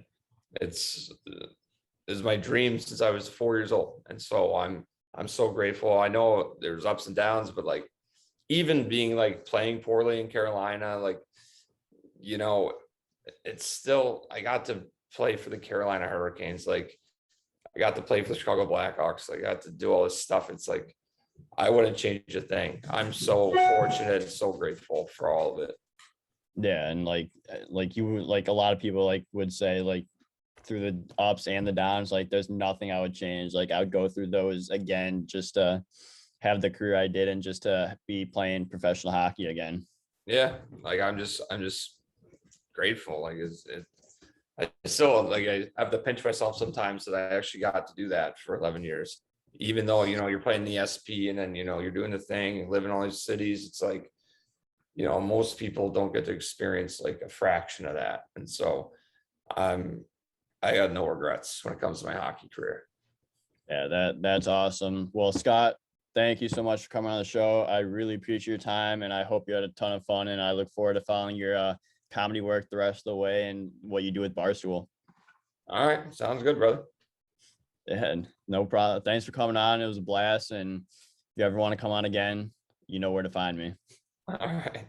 it's my dream since I was 4 years old. And so I'm so grateful. I know there's ups and downs, but like, even being like playing poorly in Carolina, like, it's still, I got to play for the Carolina Hurricanes. Like, I got to play for the Chicago Blackhawks. I got to do all this stuff. It's like, I wouldn't change a thing. I'm so fortunate and so grateful for all of it. Yeah, and like a lot of people like would say, like, through the ups and the downs, like, there's nothing I would change. Like, I would go through those again just to have the career I did and just to be playing professional hockey again. Yeah. Like, I'm just grateful. Like, I still, like, I have to pinch myself sometimes that I actually got to do that for 11 years, even though, you're playing the SP and then, you're doing the thing and living in all these cities. It's like, most people don't get to experience like a fraction of that. And so I got no regrets when it comes to my hockey career. Yeah, that's awesome. Well, Scott, thank you so much for coming on the show. I really appreciate your time, and I hope you had a ton of fun, and I look forward to following your comedy work the rest of the way and what you do with Barstool. All right. Sounds good, brother. Yeah, no problem. Thanks for coming on. It was a blast. And if you ever want to come on again, you know where to find me. All right.